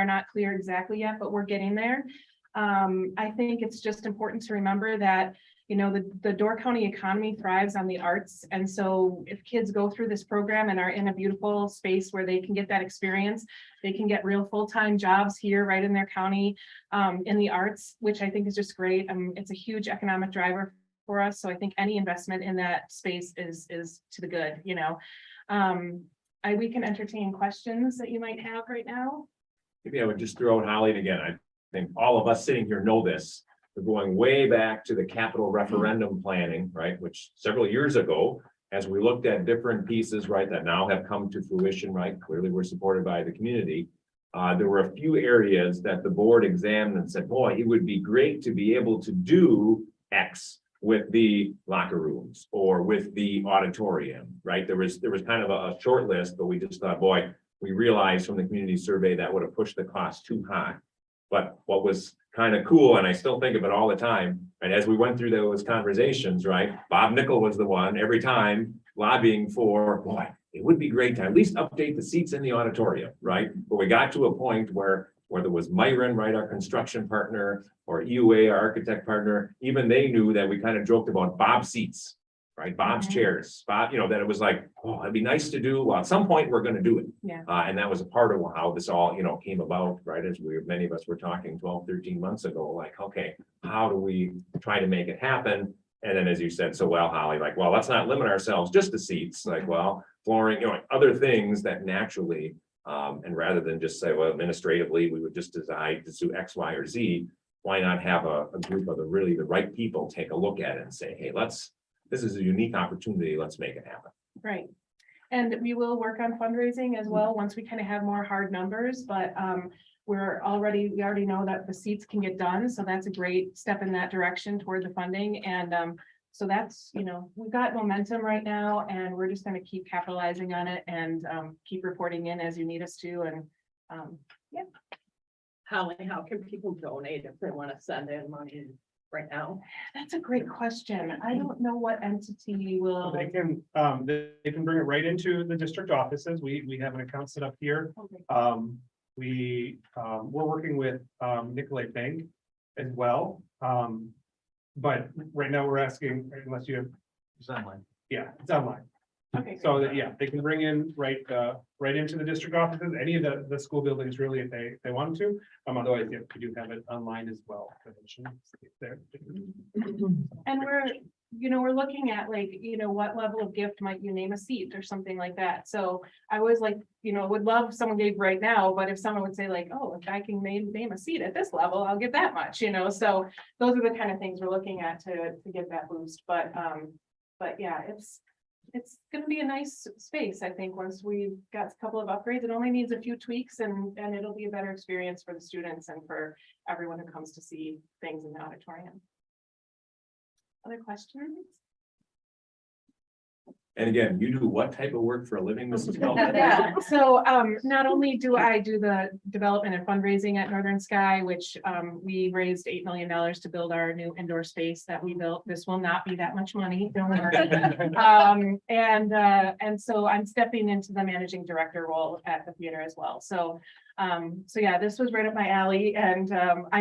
are not clear exactly yet, but we're getting there. I think it's just important to remember that, you know, the Door County economy thrives on the arts. And so if kids go through this program and are in a beautiful space where they can get that experience, they can get real full-time jobs here right in their county in the arts, which I think is just great. It's a huge economic driver for us. So I think any investment in that space is to the good, you know. We can entertain questions that you might have right now. Maybe I would just throw out Holly, and again, I think all of us sitting here know this. We're going way back to the capital referendum planning, right, which several years ago, as we looked at different pieces, right, that now have come to fruition, right, clearly we're supported by the community. There were a few areas that the board examined and said, boy, it would be great to be able to do X with the locker rooms or with the auditorium, right? There was kind of a short list, but we just thought, boy, we realized from the community survey that would have pushed the cost too high. But what was kind of cool, and I still think of it all the time, and as we went through those conversations, right? Bob Nickel was the one every time lobbying for, boy, it would be great to at least update the seats in the auditorium, right? But we got to a point where there was Myron, right, our construction partner, or EUA, our architect partner, even they knew that we kind of joked about Bob's seats, right? Bob's chairs, Bob, you know, that it was like, oh, it'd be nice to do. Well, at some point, we're going to do it. Yeah. And that was a part of how this all, you know, came about, right? As many of us were talking 12, 13 months ago, like, okay, how do we try to make it happen? And then, as you said so well, Holly, like, well, let's not limit ourselves just to seats, like, well, flooring, you know, other things that naturally, and rather than just say, well, administratively, we would just decide to do X, Y, or Z. Why not have a group of the right people take a look at it and say, hey, this is a unique opportunity. Let's make it happen. Right. And we will work on fundraising as well once we kind of have more hard numbers, but we already know that the seats can get done. So that's a great step in that direction toward the funding. And so that's, you know, we've got momentum right now and we're just going to keep capitalizing on it and keep reporting in as you need us to. And yeah. Holly, how can people donate if they want to send in money right now? That's a great question. I don't know what entity will. They can bring it right into the district offices. We have an account set up here. Okay. We're working with Nicolay Bank as well. But right now we're asking, unless you have. It's online. Yeah, it's online. Okay. So that, yeah, they can bring in right into the district offices, any of the school buildings really, if they wanted to. Otherwise, yeah, we do have it online as well. There. And we're looking at like, what level of gift might you name a seat or something like that. So I was like, would love someone gave right now, but if someone would say like, oh, if I can name a seat at this level, I'll give that much, so those are the kind of things we're looking at to get that boost. But yeah, it's going to be a nice space. I think once we've got a couple of upgrades, it only needs a few tweaks and it'll be a better experience for the students and for everyone who comes to see things in the auditorium. Other questions? And again, you do what type of work for a living, Mrs. Feldman? Yeah, so not only do I do the development and fundraising at Northern Sky, which we raised $8 million to build our new indoor space that we built. This will not be that much money, don't worry. And so I'm stepping into the managing director role at the theater as well. So yeah, this was right up my alley. And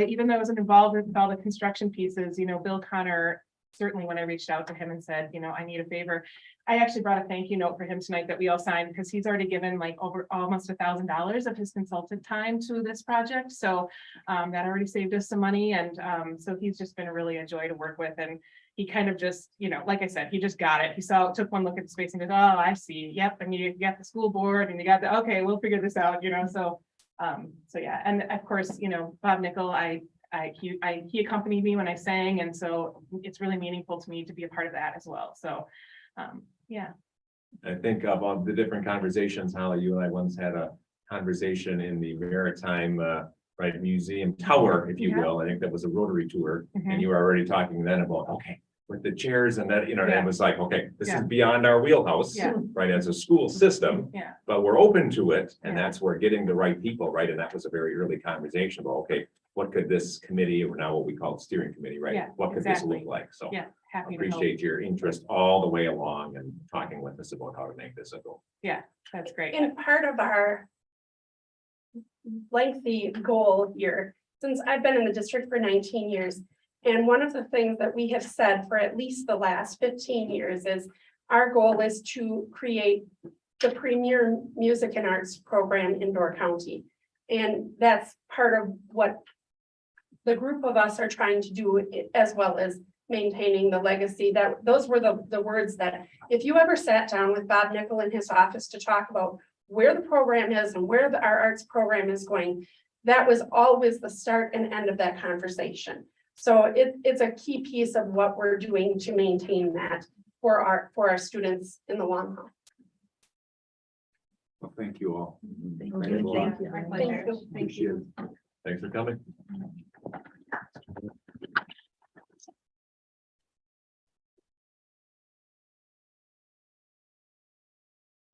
even though I wasn't involved with all the construction pieces, Bill Connor, certainly when I reached out to him and said, I need a favor, I actually brought a thank you note for him tonight that we all signed because he's already given like over almost $1,000 of his consultant time to this project. So that already saved us some money. And so he's just been really a joy to work with. And he kind of just, like I said, he just got it. He took one look at the space and goes, oh, I see. Yep. And you got the school board and you got okay, we'll figure this out, so yeah. And of course, Bob Nickel, he accompanied me when I sang, and so it's really meaningful to me to be a part of that as well. So, yeah. I think about the different conversations, Holly, you and I once had a conversation in the Maritime Museum Tower, if you will. I think that was a Rotary tour, and you were already talking then about, okay, with the chairs and that, and it was like, okay, this is beyond our wheelhouse, right, as a school system, but we're open to it, and that's where getting the right people, right, and that was a very early conversation about, okay, what could this committee, or now what we call steering committee, right? Yeah, what could this look like? So happy appreciate your interest all the way along and talking with us about how to make this a goal. Yeah, that's great. And part of our lengthy goal here, since I've been in the district for 19 years. And one of the things that we have said for at least the last 15 years is our goal is to create the premier music and arts program in Door County. And that's part of what the group of us are trying to do, as well as maintaining the legacy. That those were the words that if you ever sat down with Bob Nickel in his office to talk about where the program is and where our arts program is going, that was always the start and end of that conversation. So it's a key piece of what we're doing to maintain that for our students in the long haul. Well, thank you all. Thank Thanks you. a lot. My Thank pleasure. you. Thank you. Thanks for coming.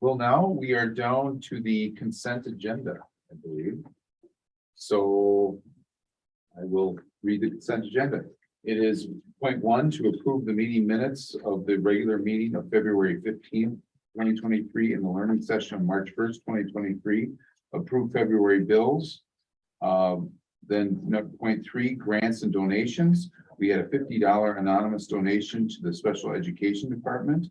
Well, now we are down to the consent agenda, I believe. So I will read the consent agenda. It is point one to approve the meeting minutes of the regular meeting of February 15th, 2023, and the learning session of March 1st, 2023. Approve February bills. Then point three, grants and donations. We had a $50 anonymous donation to the special education department.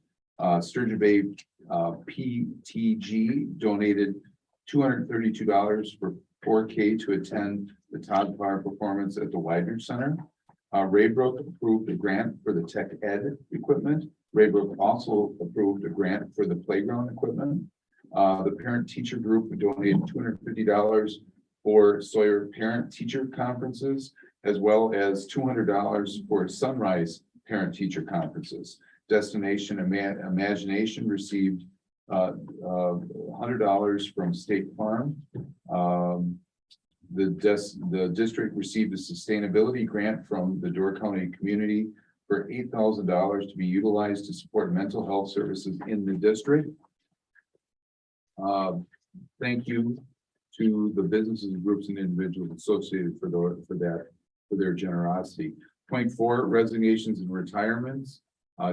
Sturgeon Bay PTG donated $232 for 4K to attend the Todd Farr performance at the Widener Center. Raybrook approved a grant for the tech ed equipment. Raybrook also approved a grant for the playground equipment. The parent teacher group donated $250 for Sawyer parent teacher conferences, as well as $200 for Sunrise parent teacher conferences. Destination Imagination received $100 from State Farm. The district received a sustainability grant from the Door County community for $8,000 to be utilized to support mental health services in the district. Thank you to the businesses, groups, and individuals associated for their generosity. Point four, resignations and retirements.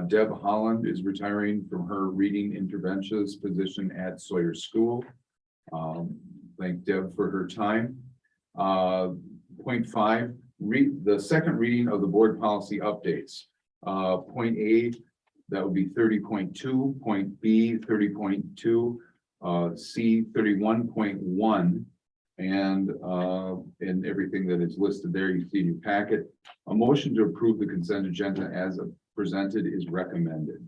Deb Holland is retiring from her reading interventionist position at Sawyer School. Thank Deb for her time. Point five, the second reading of the board policy updates. Point A, that would be 30.2, point B, 30.2, C 31.1, and everything that is listed there, you see in your packet. A motion to approve the consent agenda as presented is recommended.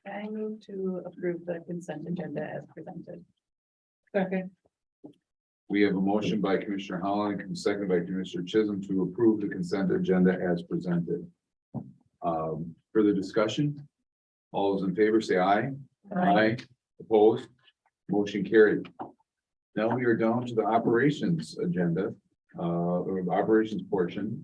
I move to approve the consent agenda as presented. Okay. We have a motion by Commissioner Holland and second by Commissioner Chisholm to approve the consent agenda as presented. Further discussion? All those in favor say aye. Aye. Opposed? Motion carried. Now we are down to the operations agenda, or the operations portion.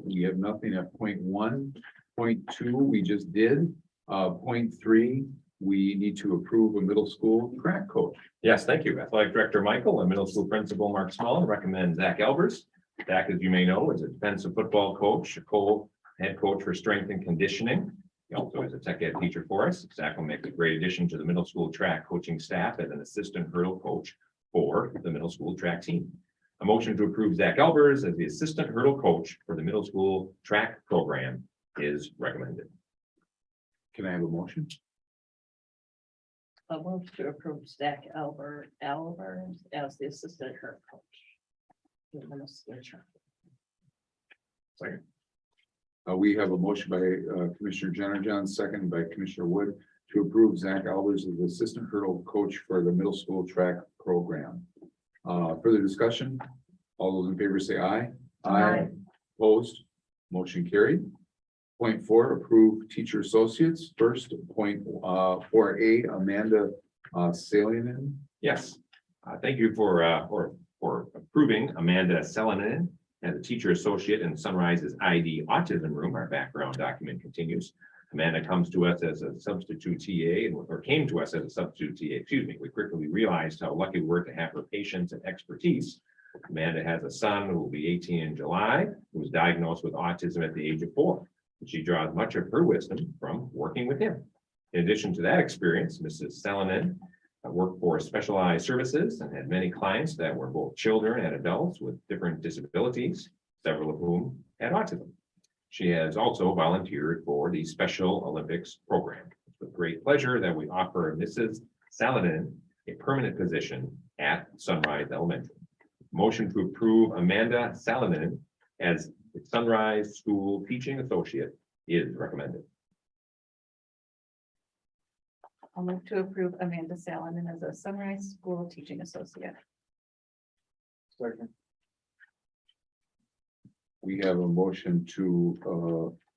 We have nothing at point one. Point two, we just did. Point three, we need to approve a middle school track coach. Yes, thank you. Athletic Director Michael and Middle School Principal Mark Smallin recommend Zach Elbers. Zach, as you may know, is a defensive football coach, a co-head coach for strength and conditioning. He also is a tech ed teacher for us. Zach will make a great addition to the middle school track coaching staff as an assistant hurdle coach for the middle school track team. A motion to approve Zach Elbers as the assistant hurdle coach for the middle school track program is recommended. Can I have a motion? I move to approve Zach Elbers as the assistant hurdle coach. in the middle school track. Second. We have a motion by Commissioner Jenner, second by Commissioner Wood to approve Zach Albers as the assistant hurdle coach for the middle school track program. Further discussion? All those in favor say aye. Aye. Opposed? Motion carried. Point four, approve teacher associates. First, point 4A, Amanda Salianen. Yes, thank you for approving Amanda Selinan as a teacher associate in Sunrise's ID autism room. Our background document continues. Amanda comes to us as a substitute TA, or came to us as a substitute TA, excuse me. We quickly realized how lucky we were to have her patience and expertise. Amanda has a son who will be 18 in July, who was diagnosed with autism at the age of 4. She draws much of her wisdom from working with him. In addition to that experience, Mrs. Selinan worked for specialized services and had many clients that were both children and adults with different disabilities, several of whom had autism. She has also volunteered for the Special Olympics program. It's with great pleasure that we offer Mrs. Saladin a permanent position at Sunrise Elementary. Motion to approve Amanda Saladin as the Sunrise School Teaching Associate is recommended. I'll move to approve Amanda Salonen as a Sunrise School Teaching Associate. We have a motion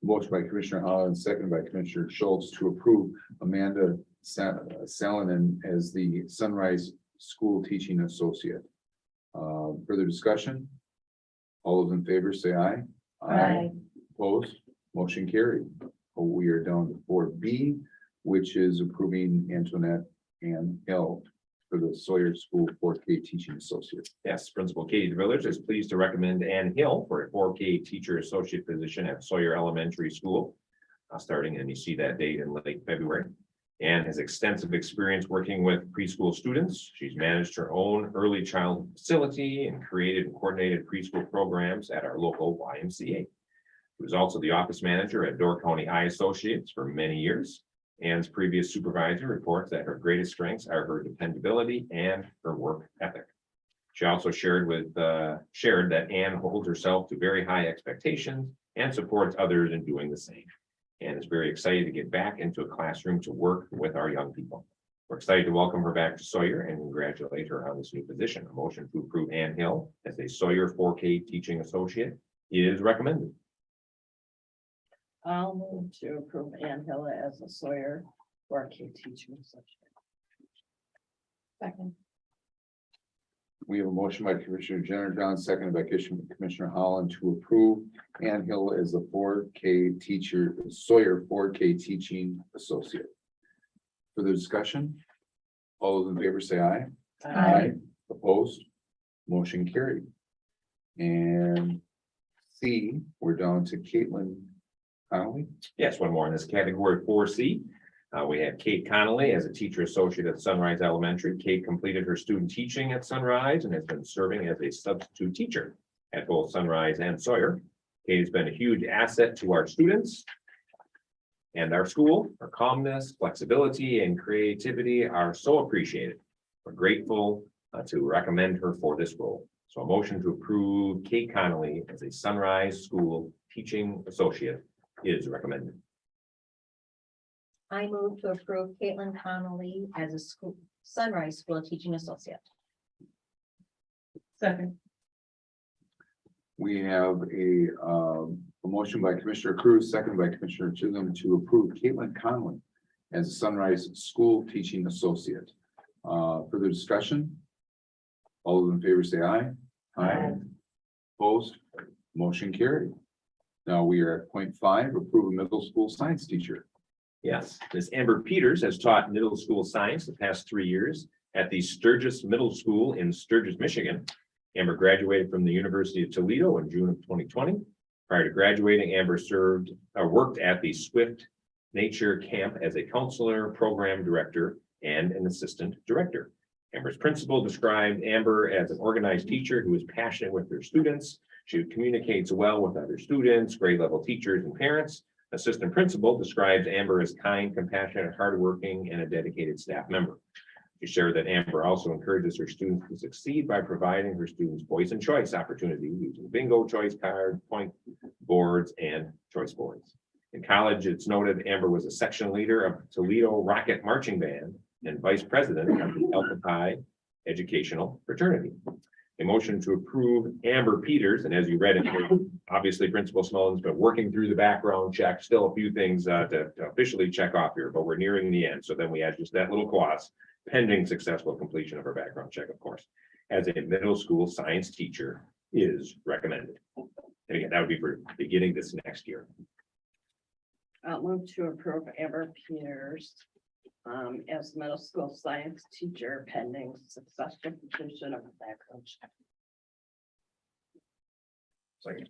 motion by Commissioner Holland, second by Commissioner Schultz to approve Amanda Salonen as the Sunrise School Teaching Associate. Further discussion? All those in favor say aye. Opposed, motion carried. We are down to 4B, which is approving Antoinette and Hill for the Sawyer School 4K Teaching Associate. Yes, Principal Katie DeVillers is pleased to recommend Ann Hill for a 4K teacher associate position at Sawyer Elementary School. Starting, and you see that date in late February. Ann has extensive experience working with preschool students. She's managed her own early childhood facility and created and coordinated preschool programs at our local YMCA. She was also the office manager at Door County Eye Associates for many years. Ann's previous supervisor reports that her greatest strengths are her dependability and her work ethic. She also shared that Ann holds herself to very high expectations and supports others in doing the same. Ann is very excited to get back into a classroom to work with our young people. We're excited to welcome her back to Sawyer and congratulate her on this new position. A motion to approve Ann Hill as a Sawyer 4K Teaching Associate is recommended. I'll move to approve Ann Hill as a Sawyer 4K teaching associate. Second. We have a motion by Commissioner Jenner John, seconded by Commissioner Holland to approve Ann Hill as the 4K teacher, Sawyer 4K Teaching Associate. For the discussion, all those in favor say aye. Opposed, motion carried. And C, we're down to Caitlin Connolly. Yes, one more in this category 4C. We have Kate Connolly as a teacher associate at Sunrise Elementary. Kate completed her student teaching at Sunrise and has been serving as a substitute teacher at both Sunrise and Sawyer. Kate has been a huge asset to our students and our school. Her calmness, flexibility, and creativity are so appreciated. We're grateful to recommend her for this role. So a motion to approve Kate Connolly as a Sunrise School Teaching Associate is recommended. I move to approve Caitlin Connolly as a Sunrise School Teaching Associate. Second. We have a motion by Commissioner Cruz, seconded by Commissioner Chisholm to approve Caitlin Connolly as a Sunrise School Teaching Associate. Further discussion? All those in favor say aye. Opposed, motion carried. Now we are at point 5, approve a middle school science teacher. Yes, Ms. Amber Peters has taught middle school science the past 3 years at the Sturgis Middle School in Sturgis, Michigan. Amber graduated from the University of Toledo in June of 2020. Prior to graduating, Amber worked at the Swift Nature Camp as a counselor, program director, and an assistant director. Amber's principal described Amber as an organized teacher who is passionate with her students. She communicates well with other students, grade level teachers, and parents. Assistant principal describes Amber as kind, compassionate, hardworking, and a dedicated staff member. She shared that Amber also encourages her students to succeed by providing her students voice and choice opportunities using bingo, choice cards, point boards, and choice boards. In college, it's noted Amber was a section leader of Toledo Rocket Marching Band and vice president of the Alpha Pi Educational Fraternity. A motion to approve Amber Peters, and as you read it, obviously Principal Smollen's been working through the background check, still a few things to officially check off here, but we're nearing the end. So then we add just that little clause, pending successful completion of our background check, of course, as a middle school science teacher is recommended. And again, that would be for beginning this next year. I'll move to approve Amber Peters as middle school science teacher pending successful completion of the background check. Second.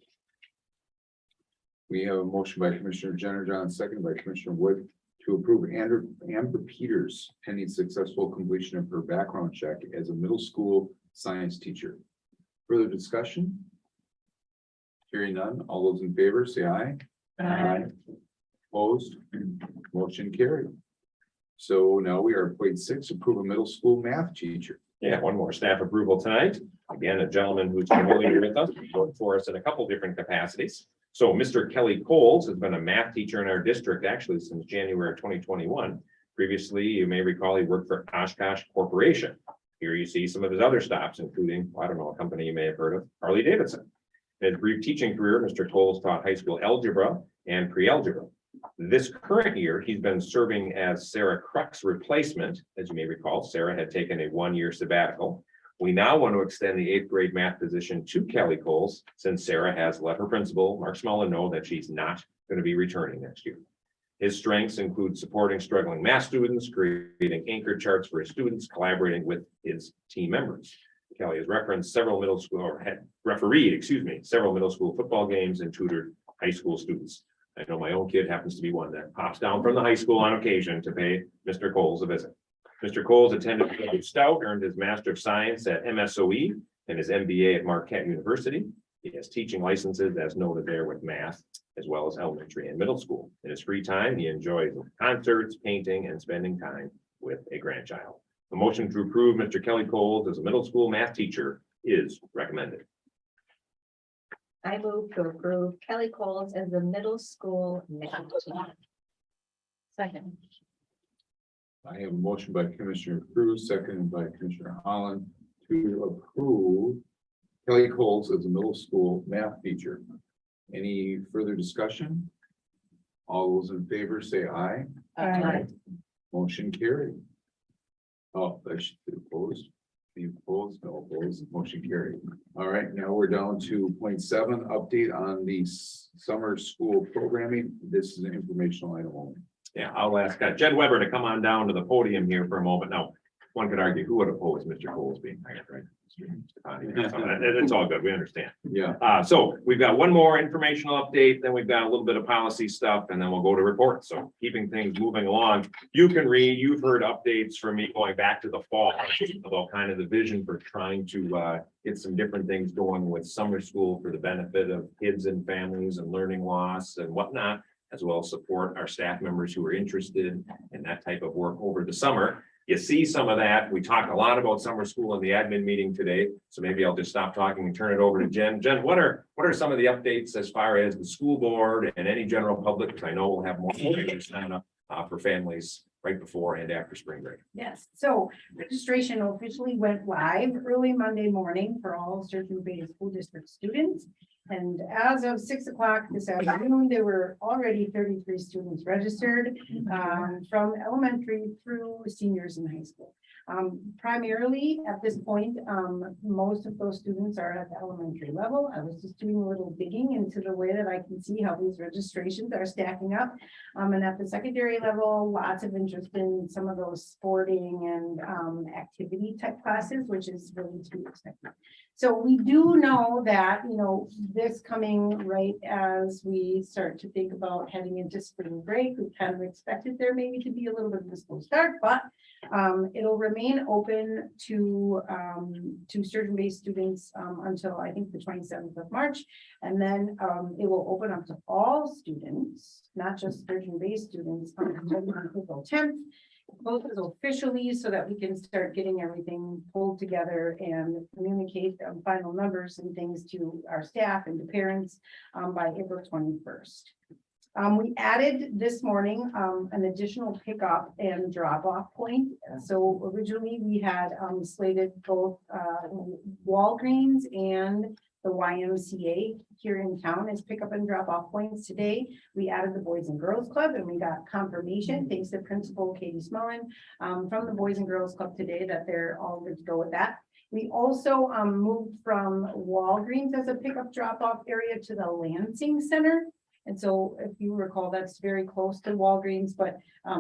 We have a motion by Commissioner Jenner John, seconded by Commissioner Wood to approve Amber Peters pending successful completion of her background check as a middle school science teacher. Further discussion? Hearing none, all those in favor say aye. Aye. Opposed, motion carried. So now we are at point 6, approve a middle school math teacher. Yeah, one more staff approval tonight. Again, a gentleman who's familiar with us, worked for us in a couple different capacities. So Mr. Kelly Coles has been a math teacher in our district actually since January of 2021. Previously, you may recall he worked for Oshkosh Corporation. Here you see some of his other stops, including, I don't know, a company you may have heard of, Harley Davidson. In his brief teaching career, Mr. Coles taught high school algebra and pre-algebra. This current year, he's been serving as Sarah Cruck's replacement. As you may recall, Sarah had taken a one-year sabbatical. We now want to extend the 8th grade math position to Kelly Coles, since Sarah has let her principal, Mark Smullen, know that she's not going to be returning next year. His strengths include supporting struggling math students, creating anchor charts for his students, collaborating with his team members. Kelly has referenced several middle school, or had refereed, several middle school football games and tutored high school students. I know my own kid happens to be one that pops down from the high school on occasion to pay Mr. Coles a visit. Mr. Coles attended Stout, earned his Master of Science at MSOE and his MBA at Marquette University. He has teaching licenses as noted there with math, as well as elementary and middle school. In his free time, he enjoys concerts, painting, and spending time with a grandchild. A motion to approve Mr. Kelly Coles as a middle school math teacher is recommended. I move to approve Kelly Coles as the middle school math teacher. Second. I have a motion by Commissioner Cruz, seconded by Commissioner Holland to approve Kelly Coles as a middle school math teacher. Any further discussion? All those in favor say aye. Aye. Motion carried. Oh, I should be opposed. Any opposed? No opposed. Motion carried. All right, now we're down to point 7, update on the summer school programming. This is an informational item only. Yeah, I'll ask Jed Weber to come on down to the podium here for a moment. Now, one could argue who would oppose Mr. Coles being hired, right? It's all good. We understand. Yeah, So we've got one more informational update, then we've got a little bit of policy stuff, and then we'll go to reports. So keeping things moving along. You can read, you've heard updates from me going back to the fall about kind of the vision for trying to get some different things going with summer school for the benefit of kids and families and learning loss and whatnot, as well as support our staff members who are interested in that type of work over the summer. You see some of that. We talked a lot about summer school in the admin meeting today, so maybe I'll just stop talking and turn it over to Jen. Jen, what are some of the updates as far as the school board and any general public? Because I know we'll have more sign up for families right before and after spring break. Yes, so registration officially went live early Monday morning for all Sturgeon Bay School District students. And as of 6 o'clock this afternoon, there were already 33 students registered from elementary through seniors in high school. Primarily at this point, most of those students are at the elementary level. I was just doing a little digging into the way that I can see how these registrations are stacking up. And at the secondary level, lots of interest in some of those sporting and activity type classes, which is really to be expected. So we do know that, this coming right as we start to think about heading into spring break, we kind of expected there maybe to be a little bit of a slow start, but it'll remain open to Sturgeon Bay students until I think the 27th of March. And then it will open up to all students, not just Sturgeon Bay students, until April 10th. Closes officially so that we can start getting everything pulled together and communicate final numbers and things to our staff and to parents by April 21st. We added this morning an additional pickup and drop off point. So originally we had slated both Walgreens and the YMCA here in town as pickup and drop off points. Today, we added the Boys and Girls Club and we got confirmation, thanks to Principal Katie Smullen from the Boys and Girls Club today that they're all good to go with that. We also moved from Walgreens as a pickup drop off area to the Lansing Center. And so if you recall, that's very close to Walgreens, but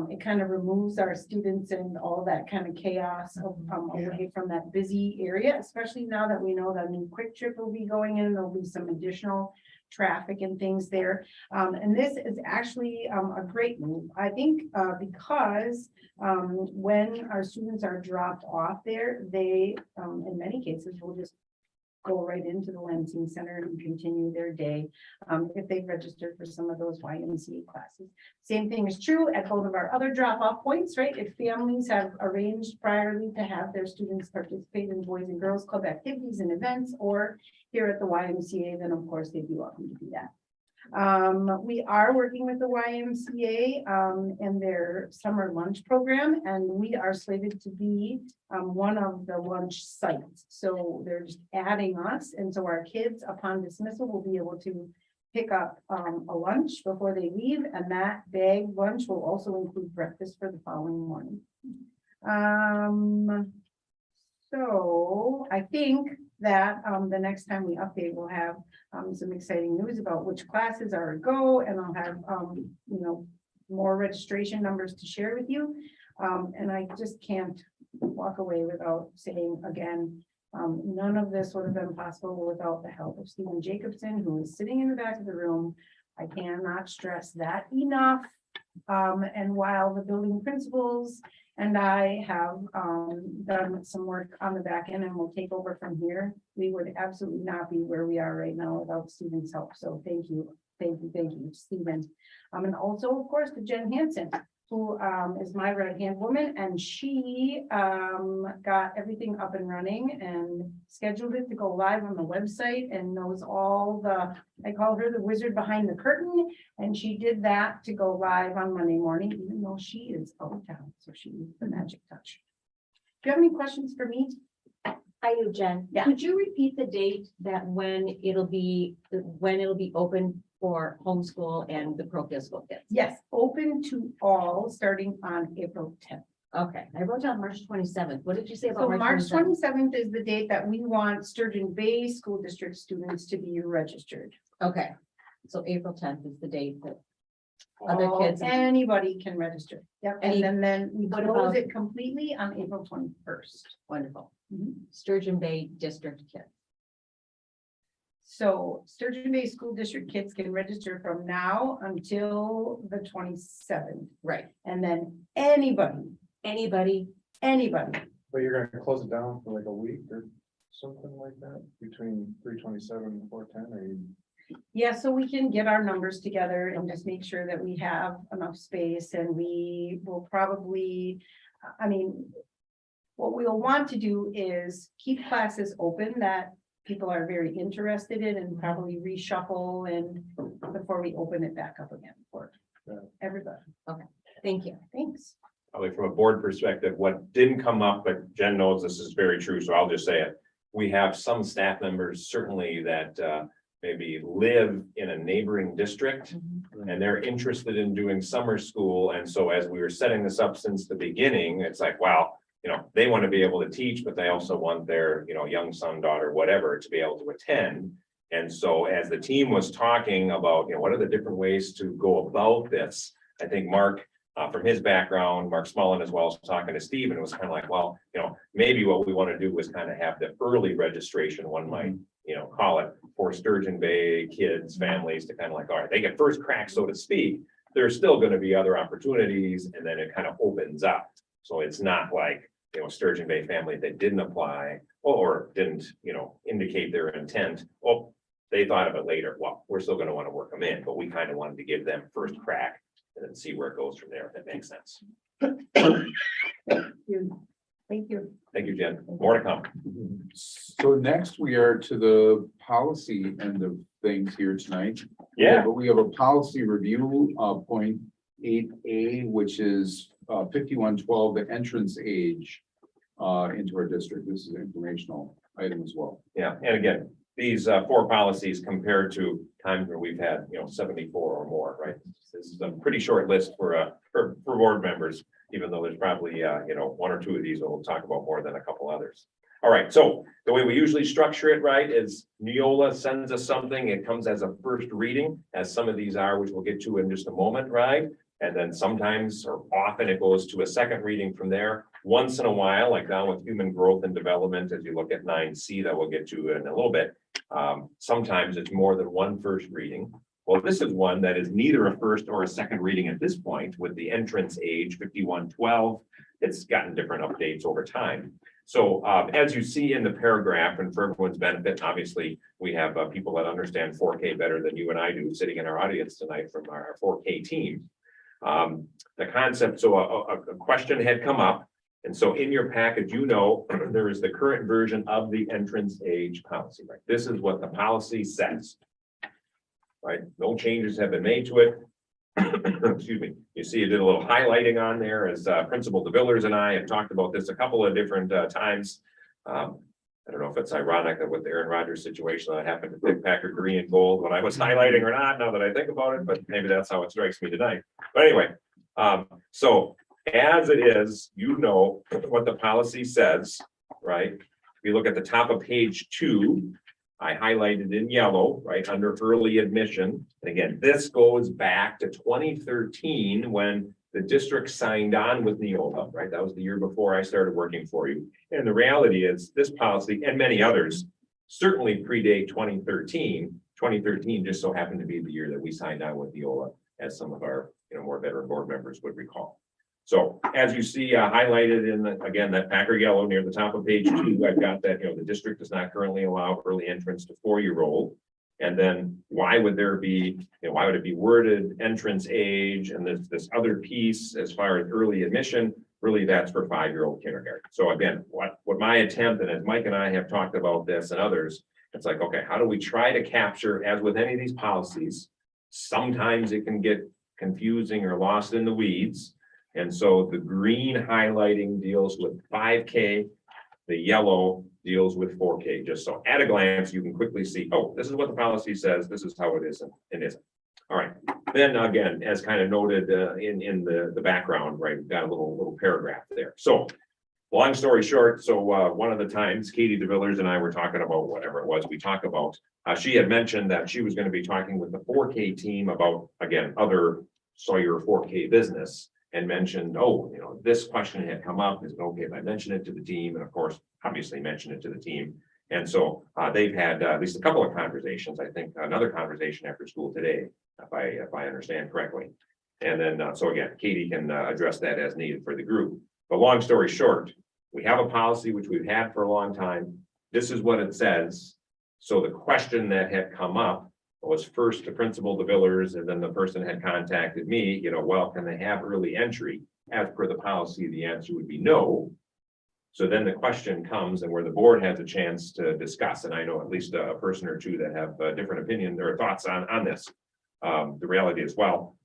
it kind of removes our students and all that kind of chaos away from that busy area, especially now that we know that new Quick Trip will be going in. There'll be some additional traffic and things there. And this is actually a great move, I think, because when our students are dropped off there, they, in many cases, will just go right into the Lansing Center and continue their day, if they've registered for some of those YMCA classes. Same thing is true at both of our other drop-off points, right? If families have arranged priorly to have their students participate in Boys and Girls Club activities and events, or here at the YMCA, then of course they'd be welcome to do that. We are working with the YMCA and their summer lunch program, and we are slated to be one of the lunch sites. So they're just adding us, and so our kids upon dismissal will be able to pick up a lunch before they leave, and that bag lunch will also include breakfast for the following morning. So I think that the next time we update, we'll have some exciting news about which classes are a go, and I'll have more registration numbers to share with you. And I just can't walk away without saying again, none of this would have been possible without the help of Stephen Jacobson, who is sitting in the back of the room. I cannot stress that enough. And while the building principals and I have done some work on the back end and will take over from here, we would absolutely not be where we are right now without Stephen's help. So thank you, Stephen. And also, of course, to Jen Hansen, who is my right-hand woman, and she got everything up and running and scheduled it to go live on the website and knows all the, I call her the wizard behind the curtain, and she did that to go live on Monday morning, even though she is out of town, so she needs the magic touch. Do you have any questions for me? I do, Jen. Yeah. Could you repeat the date that when it'll be open for homeschool and the parochial school kids? Yes, open to all starting on April 10th. Okay, I wrote down March 27th. What did you say about So March March 27th? 27th is the date that we want Sturgeon Bay School District students to be registered. Okay, so April 10th is the date that other All- kids. Anybody can register. Yep, Any- and then we what close about- it completely on April 21st. Wonderful. Mhm. Sturgeon Bay District kids. So Sturgeon Bay School District kids can register from now until the 27th. Right. And then anybody, Anybody, But you're gonna close it down for like a week or something like that, between 3/27 and 4/10, or you? yeah, so we can get our numbers together and just make sure that we have enough space, and we will probably, I mean, what we'll want to do is keep classes open that people are very interested in, and probably reshuffle and before we open it back up again for everybody. thank you. Thanks. Probably from a board perspective, what didn't come up, but Jen knows this is very true, so I'll just say it. We have some staff members certainly that maybe live in a neighboring district, and they're interested in doing summer school. And so as we were setting this up since the beginning, it's like, wow, they want to be able to teach, but they also want their, young son, daughter, whatever, to be able to attend. And so as the team was talking about, what are the different ways to go about this, I think Mark, from his background, Mark Smullen as well, as talking to Steve, and it was kind of like, well, maybe what we want to do was kind of have the early registration, one might, call it, for Sturgeon Bay kids, families, to kind of like, all right, they get first crack, so to speak. There's still going to be other opportunities, and then it kind of opens up. So it's not like, Sturgeon Bay family that didn't apply or didn't, indicate their intent. Oh, they thought of it later. Well, we're still going to want to work them in, but we kind of wanted to give them first crack and then see where it goes from there, if that makes sense. Thank you. Thank you, Jen. More to come. So next we are to the policy end of things here tonight. Yeah. But we have a policy review, point 8A, which is 5112, the entrance age into our district. This is an informational item as well. Yeah, and again, these 4 policies compared to times where we've had, 74 or more, right? This is a pretty short list for board members, even though there's probably, 1 or 2 of these that we'll talk about more than a couple others. All right, so the way we usually structure it, right, is Neola sends us something, it comes as a first reading, as some of these are, which we'll get to in just a moment, right? And then sometimes or often it goes to a second reading from there. Once in a while, like down with human growth and development, as you look at 9C, that we'll get to in a little bit. Sometimes it's more than one first reading. Well, this is one that is neither a first or a second reading at this point with the entrance age 5112. It's gotten different updates over time. So as you see in the paragraph, and for everyone's benefit, obviously, we have people that understand 4K better than you and I do sitting in our audience tonight from our 4K team. The concept, so a question had come up. And so in your package, there is the current version of the entrance age policy, right? This is what the policy says. Right? No changes have been made to it. Excuse me. You see, you did a little highlighting on there as Principal DeVillers and I have talked about this a couple of different times. I don't know if it's ironic that with the Aaron Rodgers situation, I happened to pick Packer green and gold when I was highlighting or not, now that I think about it, but maybe that's how it strikes me tonight. But anyway, so as it is, what the policy says, right? If you look at the top of page 2, I highlighted in yellow, right, under early admission. And again, this goes back to 2013 when the district signed on with Neola, right? That was the year before I started working for you. And the reality is this policy and many others certainly predate 2013. 2013 just so happened to be the year that we signed on with Neola, as some of our more veteran board members would recall. So as you see highlighted in again, that Packer yellow near the top of page 2, I've got that, the district does not currently allow early entrance to 4-year-old. And then why would there be, why would it be worded entrance age and this other piece as far as early admission, really that's for 5-year-old kindergarten. So again, what my attempt, and as Mike and I have talked about this and others, it's like, okay, how do we try to capture, as with any of these policies, sometimes it can get confusing or lost in the weeds. And so the green highlighting deals with 5K, the yellow deals with 4K, just so at a glance, you can quickly see, oh, this is what the policy says, this is how it is and isn't. All right, then again, as kind of noted in the background, right, we've got a little paragraph there. So long story short, so one of the times Katie DeVillers and I were talking about whatever it was we talked about, she had mentioned that she was going to be talking with the 4K team about, again, other Sawyer 4K business. And mentioned, this question had come up. Is it okay if I mention it to the team? And of course, obviously mention it to the team. And so they've had at least a couple of conversations. I think another conversation after school today, if I understand correctly. And then, so again, Katie can address that as needed for the group. But long story short, we have a policy which we've had for a long time. This is what it says. So the question that had come up was first to Principal DeVillers, and then the person had contacted me, well, can they have early entry? As per the policy, the answer would be no. So then the question comes, and where the board has a chance to discuss, and I know at least a person or two that have a different opinion or thoughts on this. The reality is, well,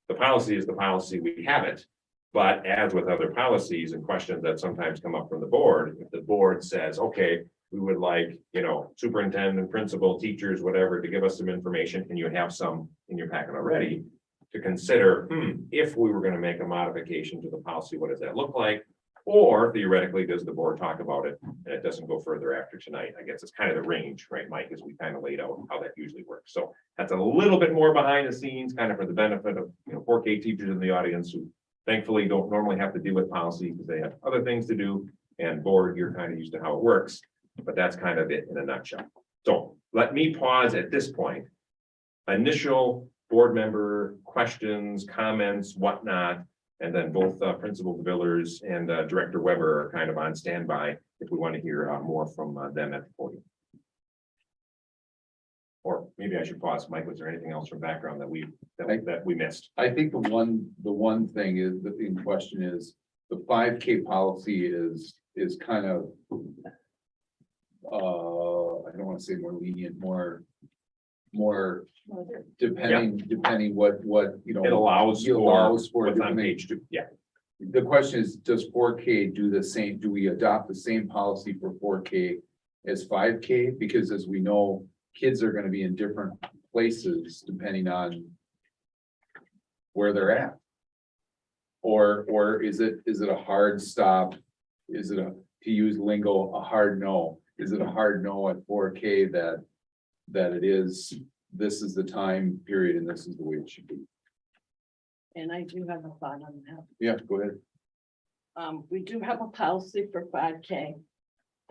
the policy is the policy, we have it. But as with other policies and questions that sometimes come up from the board, if the board says, okay, we would like, superintendent, principal, teachers, whatever, to give us some information, and you have some in your packet already, to consider, if we were going to make a modification to the policy, what does that look like? Or theoretically, does the board talk about it and it doesn't go further after tonight? I guess it's kind of the range, right, Mike, as we kind of laid out how that usually works. So that's a little bit more behind the scenes, kind of for the benefit of 4K teachers in the audience who thankfully don't normally have to deal with policy because they have other things to do. And board, you're kind of used to how it works. But that's kind of it in a nutshell. So let me pause at this point. Initial board member questions, comments, whatnot, and then both Principal DeVillers and Director Weber are kind of on standby if we want to hear more from them at the podium. Or maybe I should pause. Mike, was there anything else from background that we missed? I think the one thing is the in question is the 5K policy is kind of I don't want to say more lenient, more depending what It allows for what's on different- page 2. Yeah. The question is, does 4K do the same? Do we adopt the same policy for 4K as 5K? Because as we know, kids are going to be in different places depending on where they're at. Or is it a hard stop? Is it to use lingo, a hard no? Is it a hard no at 4K that it is, this is the time period and this is the way it should be? And I do have a thought on that. Yeah, go ahead. We do have a policy for 5K.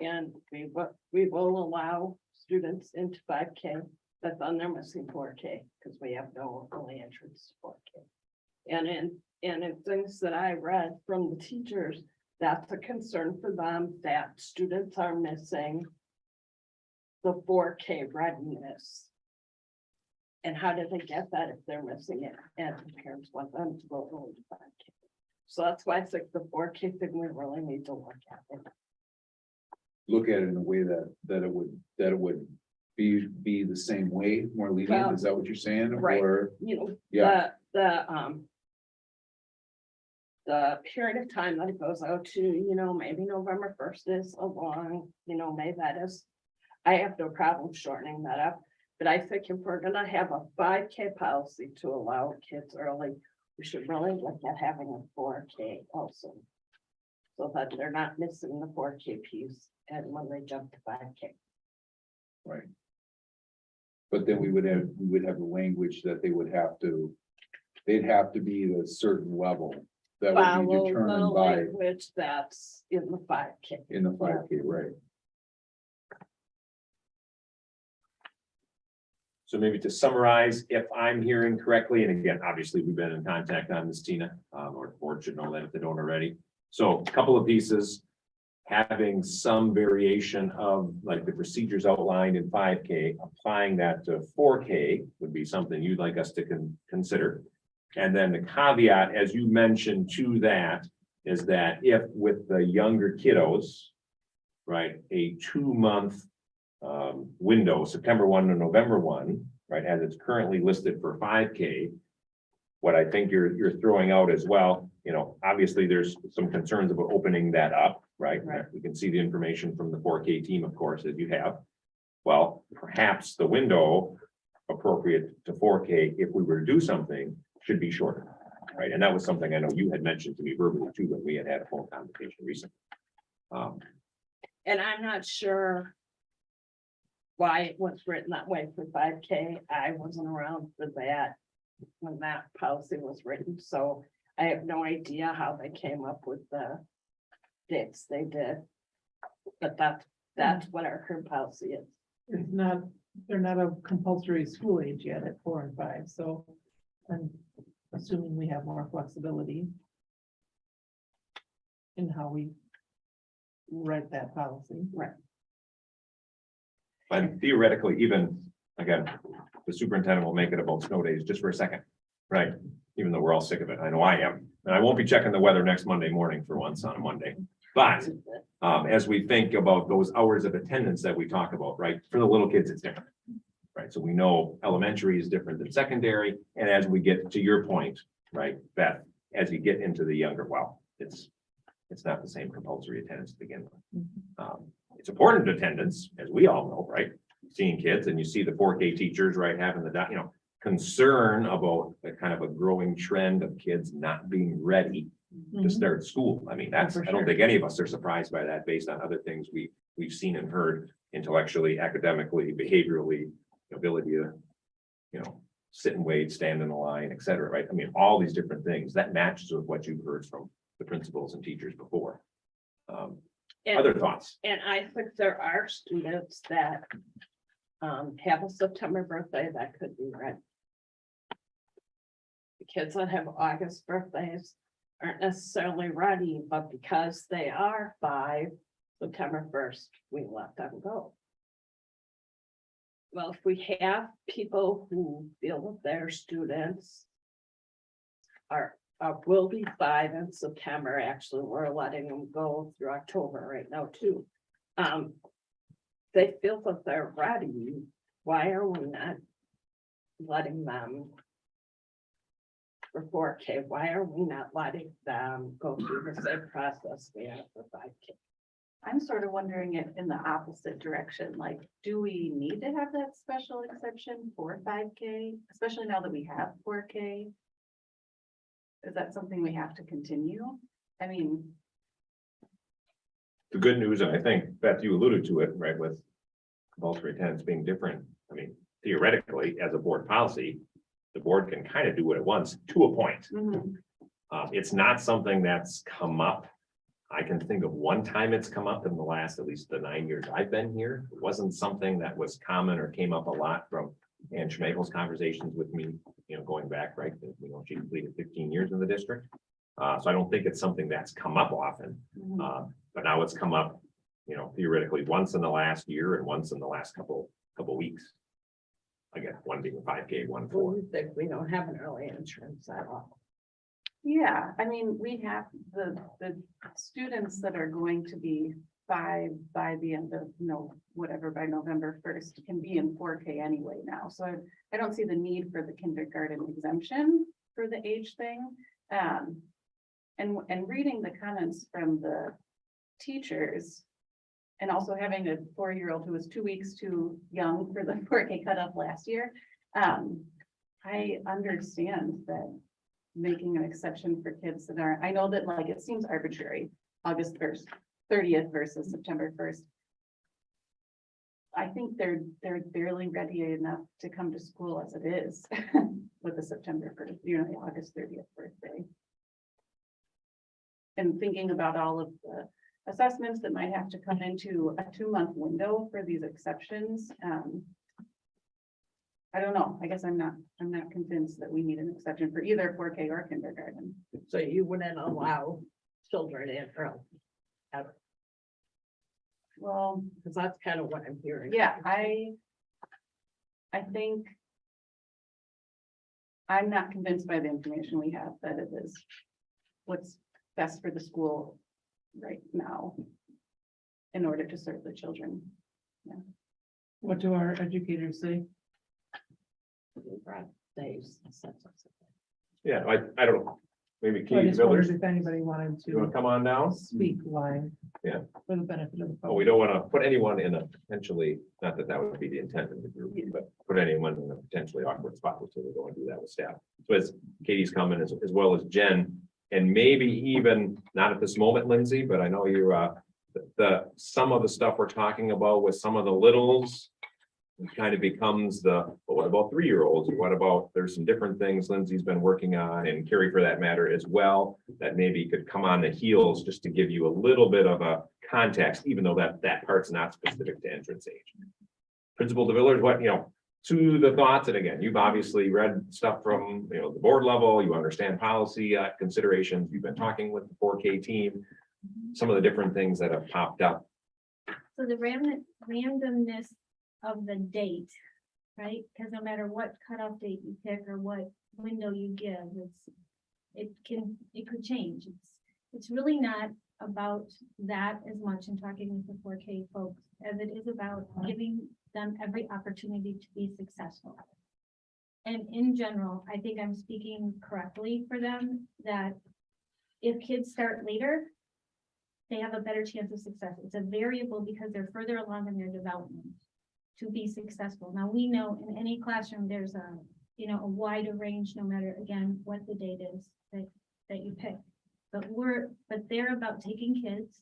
And we will allow students into 5K, but then they're missing 4K because we have no early entrance to 4K. And in things that I read from the teachers, that's a concern for them that students are missing the 4K readiness. And how do they get that if they're missing it? And the parents want them to go early to 5K. So that's why I think the 4K thing, we really need to look at it. Look at it in a way that it would be the same way, more lenient, is that what you're saying? Right. Or, You know, yeah, the period of time that it goes out to, you know, maybe November 1st is a long, you know, May that is. I have no problem shortening that up, but I think if we're gonna have a 5K policy to allow kids early, we should really look at having a 4K also. So that they're not missing the 4K piece and when they jump to 5K. right. But then we would have the language that they'd have to be at a certain level that would be Follow the determined by language that's in the 5K. in the 5K, right? So maybe to summarize, if I'm hearing correctly, and again, obviously, we've been in contact on this, Tina, or the board should know that if they don't already. So a couple of pieces, having some variation of like the procedures outlined in 5K, applying that to 4K would be something you'd like us to consider. And then the caveat, as you mentioned to that, is that if with the younger kiddos, right, a 2-month window, September 1 to November 1, right, as it's currently listed for 5K. What I think you're throwing out as well, you know, obviously there's some concerns about opening that up, right? Right. We can see the information from the 4K team, of course, as you have. Well, perhaps the window appropriate to 4K, if we were to do something, should be shorter, right? And that was something I know you had mentioned to me verbally too, when we had a phone conversation recently. And I'm not sure why it was written that way for 5K. I wasn't around for that when that policy was written, so I have no idea how they came up with the dates they did. But that's what our current policy is. It's not, they're not a compulsory school age yet at 4 and 5, so I'm assuming we have more flexibility in how we write that policy. Right. And theoretically, even, again, the superintendent will make it about snow days just for a second, right? Even though we're all sick of it. I know I am. And I won't be checking the weather next Monday morning for once on a Monday. But as we think about those hours of attendance that we talk about, right? For the little kids, it's different. Right? So we know elementary is different than secondary. And as we get to your point, right, Beth, as you get into the younger, well, it's not the same compulsory attendance to begin with. It's important attendance, as we all know, right? Seeing kids and you see the 4K teachers, right, having the, concern about the kind of a growing trend of kids not being ready to start school. I mean, that's, For I don't sure. think any of us are surprised by that based on other things we've seen and heard intellectually, academically, behaviorally, ability to, sit and wait, stand in the line, et cetera, right? I mean, all these different things that matches with what you've heard from the principals and teachers before. Other thoughts? And I think there are students that have a September birthday that could be read. The kids that have August birthdays aren't necessarily ready, but because they are 5, September 1st, we let them go. Well, if we have people who feel that their students will be 5 in September, actually, we're letting them go through October right now too. They feel that they're ready, why are we not letting them for 4K, why are we not letting them go through the same process we have for 5K? I'm sort of wondering it in the opposite direction, like, do we need to have that special exception for 5K, especially now that we have 4K? Is that something we have to continue? I mean, The good news, and I think Beth, you alluded to it, right, with compulsory attendance being different. I mean, theoretically, as a board policy, the board can kind of do what it wants to a point. Mhm. It's not something that's come up. I can think of one time it's come up in the last, at least the 9 years I've been here. It wasn't something that was common or came up a lot from Ann Schmegel's conversations with me, going back, right? She completed 15 years in the district. So I don't think it's something that's come up often. Mhm. But now it's come up, theoretically once in the last year and once in the last couple weeks. Again, one being 5K, one Well, 4. we think we don't have an early entrance at all. Yeah, I mean, we have the students that are going to be by the end of whatever, by November 1st can be in 4K anyway now. So I don't see the need for the kindergarten exemption for the age thing. And reading the comments from the teachers and also having a 4-year-old who was 2 weeks too young for the 4K cutoff last year. I understand that making an exception for kids that are, I know that like, it seems arbitrary, August 1st, 30th versus September 1st. I think they're barely ready enough to come to school as it is with the September 1st, the August 30th birthday. And thinking about all of the assessments that might have to come into a 2-month window for these exceptions. I don't know. I guess I'm not convinced that we need an exception for either 4K or kindergarten. So you wouldn't allow children in early. Ever, Well, because that's kind of what I'm hearing. yeah, I think I'm not convinced by the information we have that it is what's best for the school right now in order to serve the children. What do our educators say? Dave's. Yeah, I don't know. Maybe I Katie just wondered Villers, if anybody wanted you want to to come on down? speak live. Yeah. For the benefit of the Oh, we public. don't want to put anyone in a potentially, not that that would be the intent of the group, but put anyone in a potentially awkward spot, so we don't want to do that with staff. So as Katie's coming, as well as Jen, and maybe even, not at this moment, Lindsay, but I know you're, some of the stuff we're talking about with some of the littles, it kind of becomes but what about 3-year-olds? What about, there's some different things Lindsay's been working on, and Carrie for that matter as well, that maybe could come on the heels just to give you a little bit of a context, even though that part's not specific to entrance age. Principal DeVillers, to the thoughts, and again, you've obviously read stuff from, the board level, you understand policy considerations, you've been talking with the 4K team, some of the different things that have popped up. So the randomness of the date, right? Because no matter what cutoff date you pick or what window you give, it could change. It's really not about that as much in talking with the 4K folks as it is about giving them every opportunity to be successful. And in general, I think I'm speaking correctly for them that if kids start later, they have a better chance of success. It's a variable because they're further along in their development to be successful. Now, we know in any classroom, there's a wider range, no matter, again, what the date is that you pick. But they're about taking kids,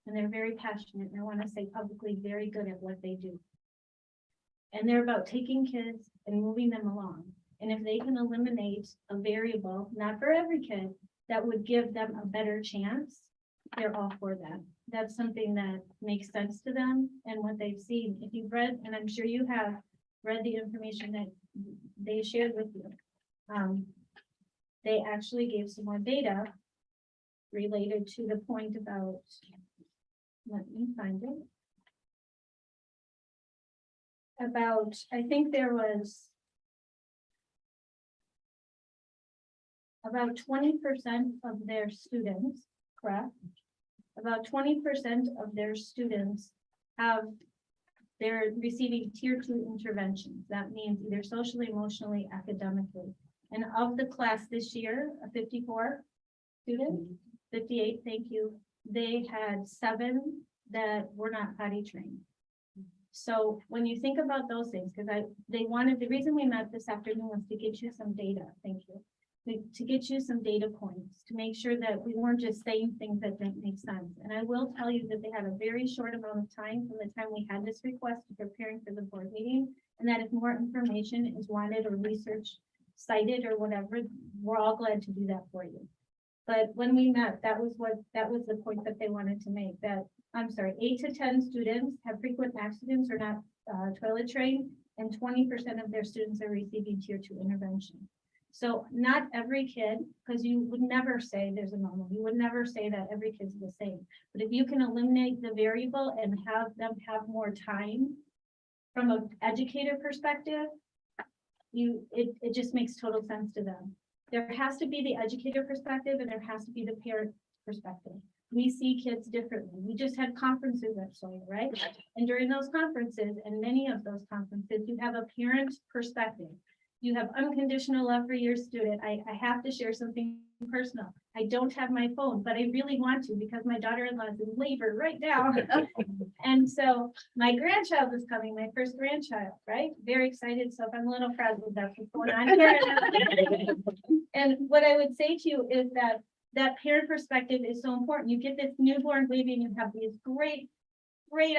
and they're very passionate, and I want to say publicly, very good at what they do. And they're about taking kids and moving them along. And if they can eliminate a variable, not for every kid, that would give them a better chance, they're all for that. That's something that makes sense to them and what they've seen. If you've read, and I'm sure you have read the information that they shared with you, they actually gave some more data related to the point about, let me find it. About, I think there was about 20% of their students, correct? About 20% of their students they're receiving tier 2 interventions. That means either socially, emotionally, academically. And of the class this year, 54 students, 58, thank you. They had 7 that were not potty trained. So when you think about those things, because the reason we met this afternoon was to get you some data, thank you. To get you some data points, to make sure that we weren't just saying things that didn't make sense. And I will tell you that they had a very short amount of time from the time we had this request to preparing for the board meeting, and that if more information is wanted or research cited or whatever, we're all glad to do that for you. But when we met, that was the point that they wanted to make, that, I'm sorry, 8 to 10 students have frequent accidents or not toilet trained, and 20% of their students are receiving tier 2 intervention. So not every kid, because you would never say there's a normal, you would never say that every kid's the same. But if you can eliminate the variable and have them have more time from an educator perspective, it just makes total sense to them. There has to be the educator perspective and there has to be the parent perspective. We see kids differently. We just had conferences at Sawyer, right? And during those conferences, and many of those conferences, you have a parent perspective. You have unconditional love for your student. I have to share something personal. I don't have my phone, but I really want to because my daughter-in-law is in labor right now. And so my grandchild is coming, my first grandchild, right? Very excited. So if I'm a little frazzled, that's what's going on here. And what I would say to you is that parent perspective is so important. You get this newborn baby and you have these great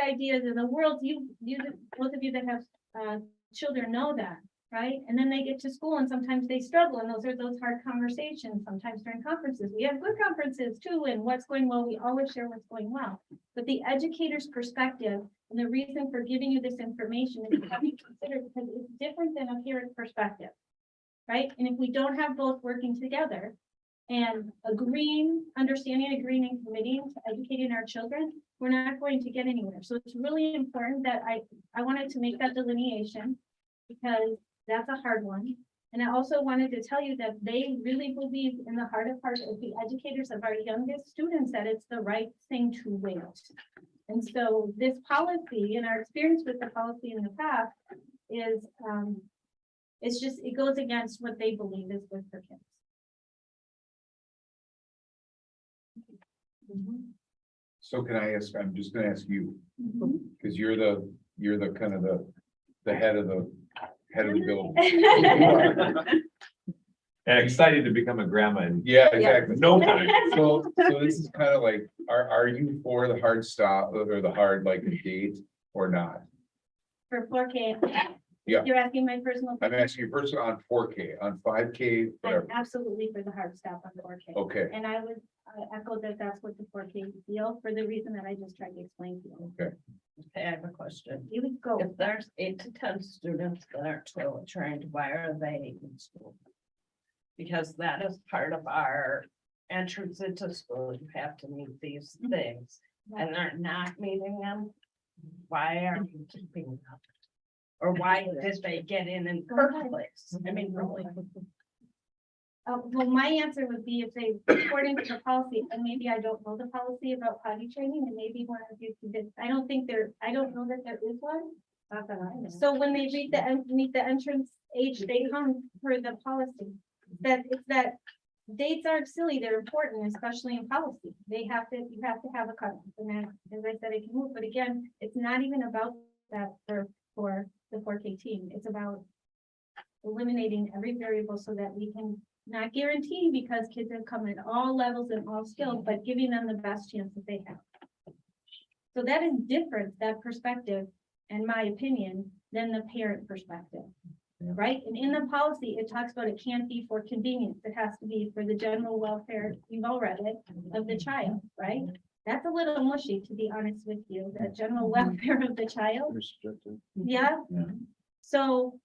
ideas in the world. Both of you that have children know that. Right? And then they get to school and sometimes they struggle, and those are those hard conversations sometimes during conferences. We have good conferences too, and what's going well, we always share what's going well. But the educator's perspective and the reason for giving you this information is to be considered because it's different than a parent's perspective. Right? And if we don't have both working together and agreeing and committing to educating our children, we're not going to get anywhere. So it's really important that I wanted to make that delineation because that's a hard one. And I also wanted to tell you that they really believe in the heart of hearts of the educators of our youngest students that it's the right thing to wait. And so this policy and our experience with the policy in the past is it goes against what they believe is good for kids. So can I ask, I'm just gonna ask you, because you're the kind of the head of the building. And excited to become a grandma and Yeah, exactly. no time. So this is kind of like, are you for the hard stop or the hard like date or not? For 4K. Yeah. You're asking my personal. I'm asking you first on 4K, on 5K, I'm whatever. absolutely for the hard stop on 4K. Okay, And I would echo that that's what the 4K feel for the reason that I just tried to explain to you. okay. Okay, I have a question. You would go. If there's 8 to 10 students that aren't toilet trained, why are they in school? Because that is part of our entrance into school. You have to meet these things and they're not meeting them. Why are you keeping them? Or why did they get in the first place? I mean, really. Well, my answer would be if they, according to the policy, and maybe I don't know the policy about potty training, and maybe one of you did. I don't know that there is one. Not that I know. So when they meet the entrance age, they come for the policy. That dates aren't silly, they're important, especially in policy. You have to have a cutoff, and then, as I said, it can move, but again, it's not even about that for the 4K team. It's about eliminating every variable so that we can not guarantee, because kids have come at all levels and all skills, but giving them the best chance that they have. So that is different, that perspective, in my opinion, than the parent perspective. Right? And in the policy, it talks about it can't be for convenience. It has to be for the general welfare, you've all read it, of the child, right? That's a little mushy, to be honest with you, the general welfare of the child. Restricted. Yeah. Yeah. So,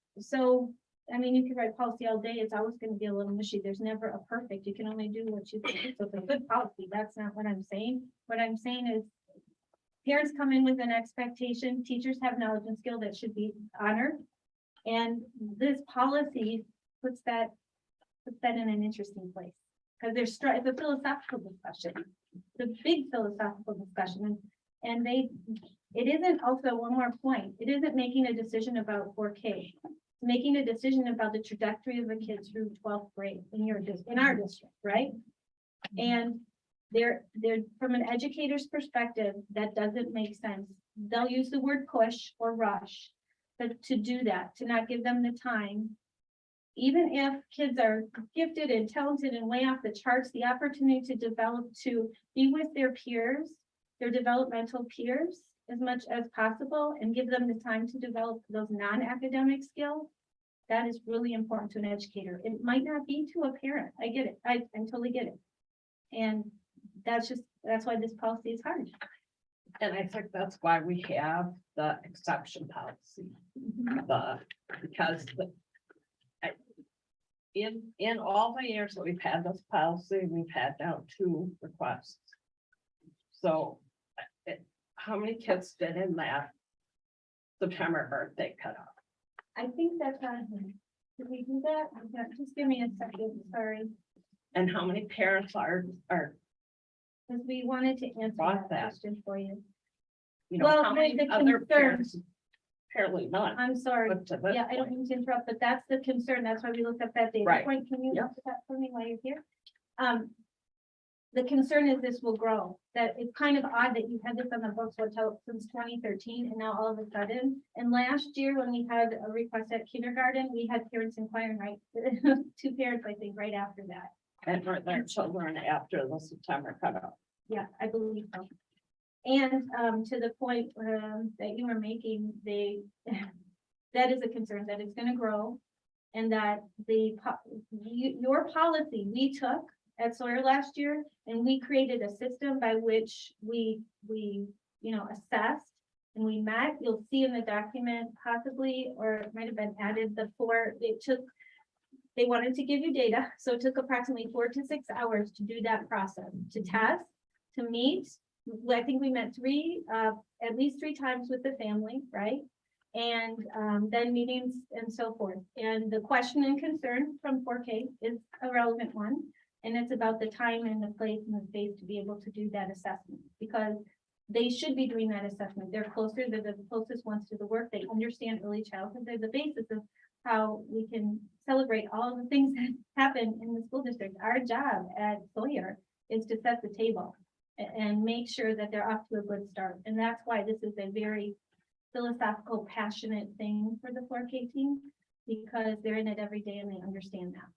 I mean, you could write policy all day. It's always going to be a little mushy. There's never a perfect. You can only do what you can do. So it's a good policy. That's not what I'm saying. What I'm saying is parents come in with an expectation. Teachers have knowledge and skill that should be honored. And this policy puts that in an interesting place. Because it's a philosophical discussion. It's a big philosophical discussion. And it isn't, also one more point, it isn't making a decision about 4K. It's making a decision about the trajectory of a kid through 12th grade in our district, right? And they're from an educator's perspective, that doesn't make sense. They'll use the word push or rush, but to do that, to not give them the time, even if kids are gifted and talented and way off the charts, the opportunity to develop, to be with their peers, their developmental peers, as much as possible, and give them the time to develop those non-academic skills, That is really important to an educator. It might not be to a parent. I get it. I totally get it. And that's why this policy is hard. And I think that's why we have the exception policy. Because in all the years that we've had this policy, we've had now 2 requests. So how many kids did in that September birthday cutoff? I think that's on here. Did we do that? Just give me a second, sorry, And how many parents are, because we wanted to answer Brought that that. question for you. you know, Well, how many the other concern- parents? Apparently none. I'm sorry. But to this Yeah, I don't point. mean to interrupt, but that's the concern. That's why we looked up that data Right. point. Can you Yep. look at that for me while you're here? The concern is this will grow, that it's kind of odd that you had this on the books since 2013 and now all of a sudden. And last year, when we had a request at kindergarten, we had parents inquiring, right? 2 parents, I think, right after that. And for their children after the September cutoff. Yeah, I believe so. And to the point that you were making, that is a concern, that it's gonna grow. And that your policy we took at Sawyer last year, and we created a system by which we assessed and we met. You'll see in the document possibly, or it might have been added, they wanted to give you data, so it took approximately 4 to 6 hours to do that process, to test, to meet. I think we met at least 3 times with the family, right? And then meetings and so forth. And the question and concern from 4K is a relevant one. And it's about the time and the place and the space to be able to do that assessment, because they should be doing that assessment. They're closer, they're the closest ones to the work. They understand early childhood. They're the basis of how we can celebrate all of the things that happen in the school district. Our job at Sawyer is to set the table and make sure that they're off to a good start. And that's why this is a very philosophical, passionate thing for the 4K team, because they're in it every day and they understand that.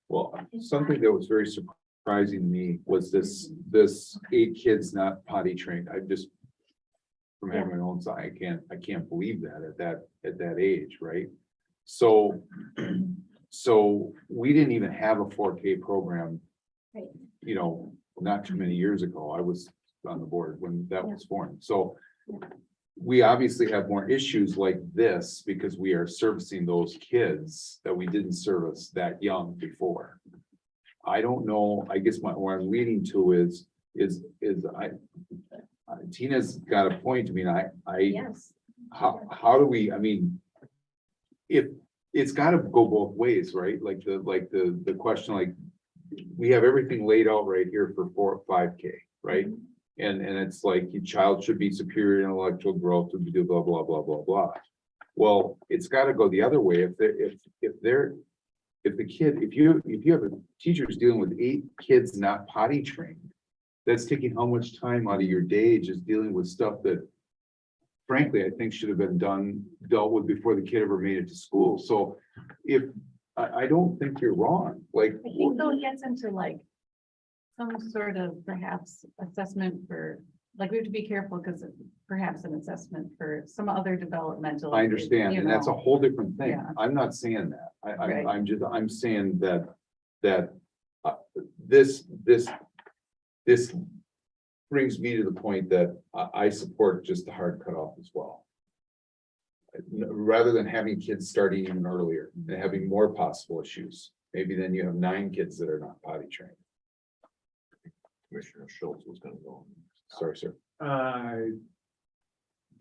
Well, something that was very surprising to me was this 8 kids not potty trained. I just. From having my own side, I can't believe that at that age, right? So we didn't even have a 4K program. Right. You know, not too many years ago. I was on the board when that was formed, so. We obviously have more issues like this because we are servicing those kids that we didn't service that young before. I don't know, I guess what I'm leading to is Tina's got a point. I mean, Yes. how do we, I mean. If it's gotta go both ways, right? Like the question, like, we have everything laid out right here for 5K, right? And it's like your child should be superior in intellectual growth to do blah, blah, blah, blah, blah. Well, it's gotta go the other way. If you have a teacher who's dealing with 8 kids not potty trained, that's taking how much time out of your day just dealing with stuff that frankly, I think should have been dealt with before the kid ever made it to school. So I don't think you're wrong, like. I think though it gets into like some sort of perhaps assessment for, like, we have to be careful because perhaps an assessment for some other developmental. I understand, you and that's a know. whole different thing. Yeah. I'm not saying that. Right. I'm saying that this brings me to the point that I support just the hard cutoff as well. Rather than having kids starting even earlier and having more possible issues, maybe then you have 9 kids that are not potty trained. Commissioner Schultz was gonna go. Sorry, sir.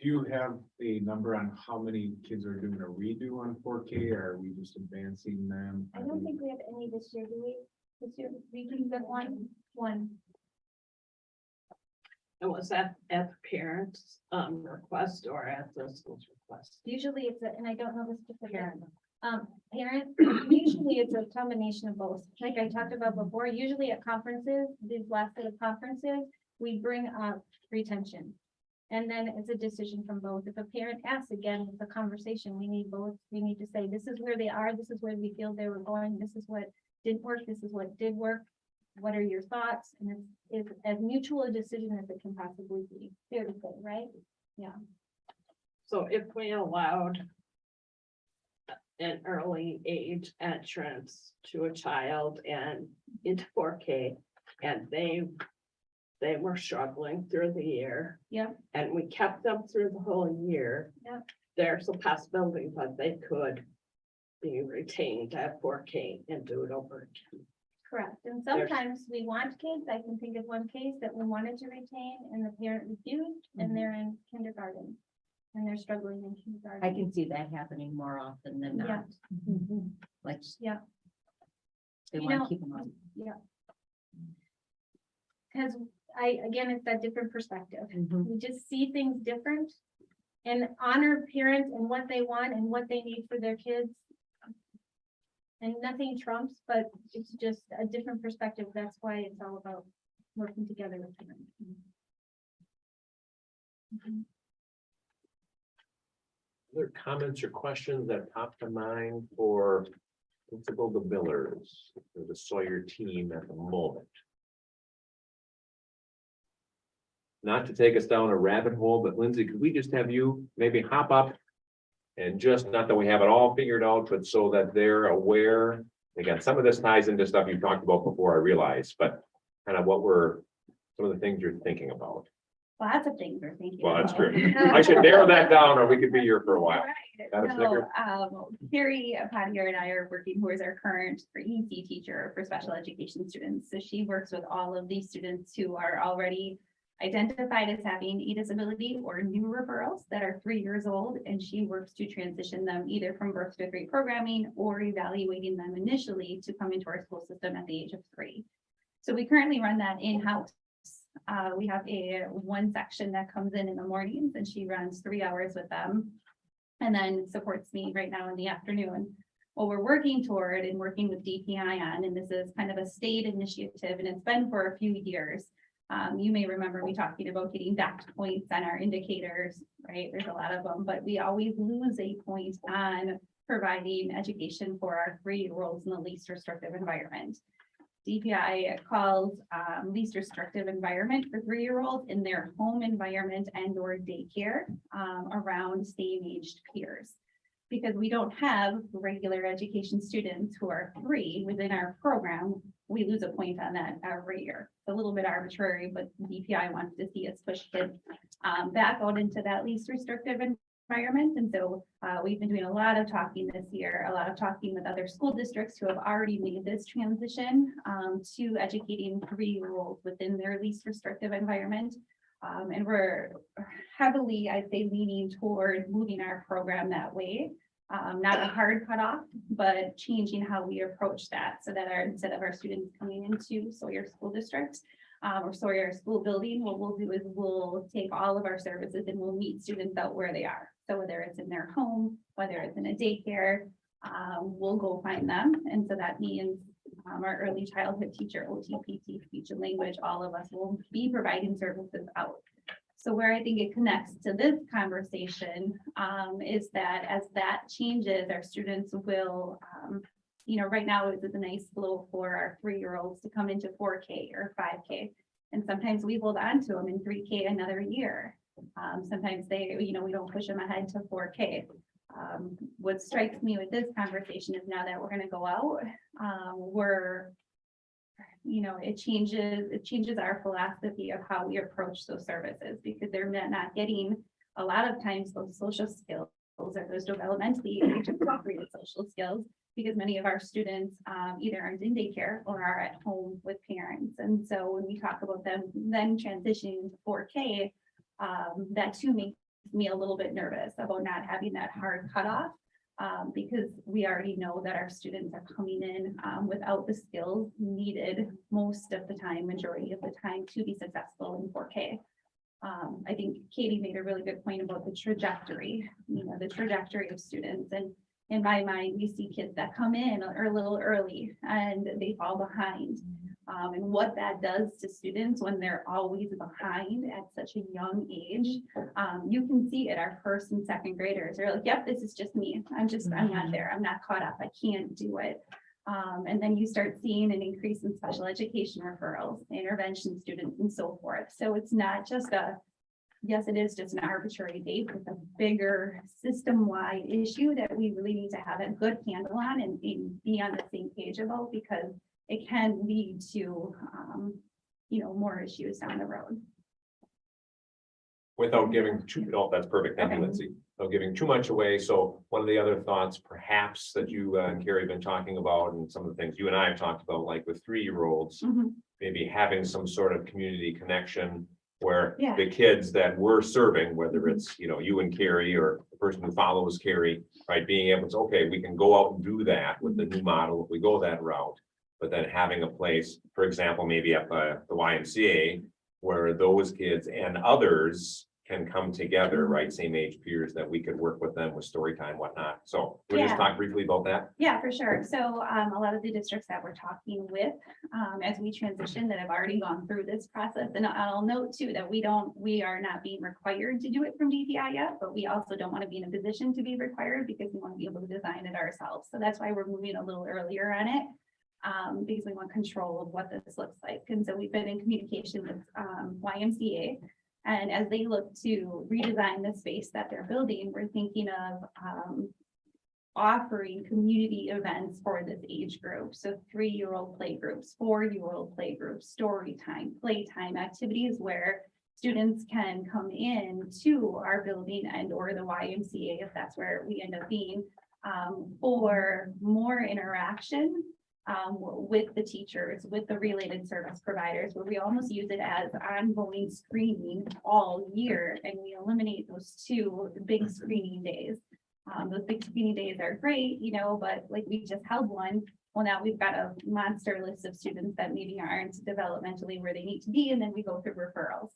Do you have a number on how many kids are doing a redo on 4K, or are we just advancing them? I don't think we have any this year, do we? This year, we can get one. And was that at the parents' request or at the school's request? Usually it's and I don't know the specific. Parents, usually it's a combination of both. Like I talked about before, usually at conferences, these last set of conferences, we bring up retention. And then it's a decision from both. If a parent asks, again, it's a conversation. We need both. We need to say, this is where they are. This is where we feel they were going. This is what didn't work. This is what did work. What are your thoughts? And it's as mutual a decision as it can possibly be. Fair to say, right? Yeah. So if we allowed an early age entrance to a child and into 4K. And they were struggling through the year. Yep. And we kept them through the whole year. Yep. There's a possibility that they could be retained at 4K and do it over again. Correct, and sometimes we want kids, I can think of one case that we wanted to retain and the parent refused, and they're in kindergarten. And they're struggling in kindergarten. I can see that happening more often than Yeah. not. Like. Yeah. They You want know, to keep them on. Cause again, it's that different perspective. Mhm. We just see things different. And honor parents and what they want and what they need for their kids. And nothing trumps, but it's just a different perspective. That's why it's all about working together with parents. Mhm. Other comments or questions that pop to mind for Principal DeVillers, for the Sawyer team at the moment? Not to take us down a rabbit hole, but Lindsay, could we just have you maybe hop up? And just, not that we have it all figured out, but so that they're aware. Again, some of this ties into stuff you talked about before, I realize, but kind of what were some of the things you're thinking about? Lots of things we're thinking. Well, that's about. true. I should narrow that down or we could be here for a while. Right. Got a snicker? Carrie Pottier and I are working, who is our current EC teacher for special education students. So she works with all of these students who are already identified as having a disability or new referrals that are 3 years old. And she works to transition them either from birth to 3 programming or evaluating them initially to come into our school system at the age of 3. So we currently run that in-house. We have one section that comes in the mornings and she runs 3 hours with them and then supports me right now in the afternoon. What we're working toward and working with DPI on, and this is kind of a state initiative and it's been for a few years. You may remember me talking about getting back points on our indicators, right? There's a lot of them, but we always lose a point on providing education for our 3-year-olds in the least restrictive environment. DPI calls least restrictive environment for 3-year-olds in their home environment and or daycare around same aged peers. Because we don't have regular education students who are 3 within our program, we lose a point on that every year. It's a little bit arbitrary, but DPI wants to see us push kids back out into that least restrictive environment. And so we've been doing a lot of talking this year, a lot of talking with other school districts who have already made this transition to educating 3-year-olds within their least restrictive environment. And we're heavily, I'd say, leaning toward moving our program that way. Not a hard cutoff, but changing how we approach that so that instead of our students coming into Sawyer School District or Sawyer School Building, what we'll do is we'll take all of our services and we'll meet students out where they are. So whether it's in their home, whether it's in a daycare, we'll go find them. And so that means our early childhood teacher, OT, PT, speech and language, all of us will be providing services out. So where I think it connects to this conversation is that as that changes, our students will, right now it's a nice flow for our 3-year-olds to come into 4K or 5K. And sometimes we hold on to them in 3K another year. Sometimes they, we don't push them ahead to 4K. What strikes me with this conversation is now that we're going to go out, it changes our philosophy of how we approach those services because they're not getting a lot of times those social skills or those developmentally appropriate social skills because many of our students either aren't in daycare or are at home with parents. And so when we talk about them then transitioning to 4K, that too makes me a little bit nervous about not having that hard cutoff. Because we already know that our students are coming in without the skills needed most of the time, majority of the time to be successful in 4K. I think Katie made a really good point about the trajectory, the trajectory of students. And in my mind, we see kids that come in a little early and they fall behind. And what that does to students when they're always behind at such a young age, you can see it. Our first and second graders are like, yep, this is just me. I'm not there. I'm not caught up. I can't do it. And then you start seeing an increase in special education referrals, intervention students and so forth. So it's not just yes, it is just an arbitrary date, but it's a bigger system-wide issue that we really need to have a good handle on and be on the same page about, because it can lead to, more issues down the road. Without giving too, no, that's perfect, thank you, Okay. Lindsay. Without giving too much away, so one of the other thoughts perhaps that you and Carrie have been talking about, and some of the things you and I have talked about, like with 3-year-olds, Mhm. maybe having some sort of community connection where Yeah. the kids that we're serving, whether it's, you and Carrie or the person who follows Carrie, right, being able to, okay, we can go out and do that with the new model, if we go that route. But then having a place, for example, maybe at the YMCA, where those kids and others can come together, right, same age peers, that we could work with them with story time, whatnot. So we'll just Yeah. talk briefly about that. Yeah, for sure. So a lot of the districts that we're talking with, as we transition, that have already gone through this process, and I'll note too that we are not being required to do it from DPI yet, but we also don't want to be in a position to be required because we want to be able to design it ourselves. So that's why we're moving a little earlier on it. Because we want control of what this looks like. And so we've been in communication with YMCA. And as they look to redesign the space that they're building, we're thinking of offering community events for this age group. So 3-year-old play groups, 4-year-old play groups, story time, playtime activities where students can come in to our building and or the YMCA, if that's where we end up being, for more interaction with the teachers, with the related service providers, where we almost use it as ongoing screening all year, and we eliminate those 2 big screening days. Those big screening days are great, but like we just held one. Well, now we've got a monster list of students that maybe aren't developmentally where they need to be, and then we go through referrals.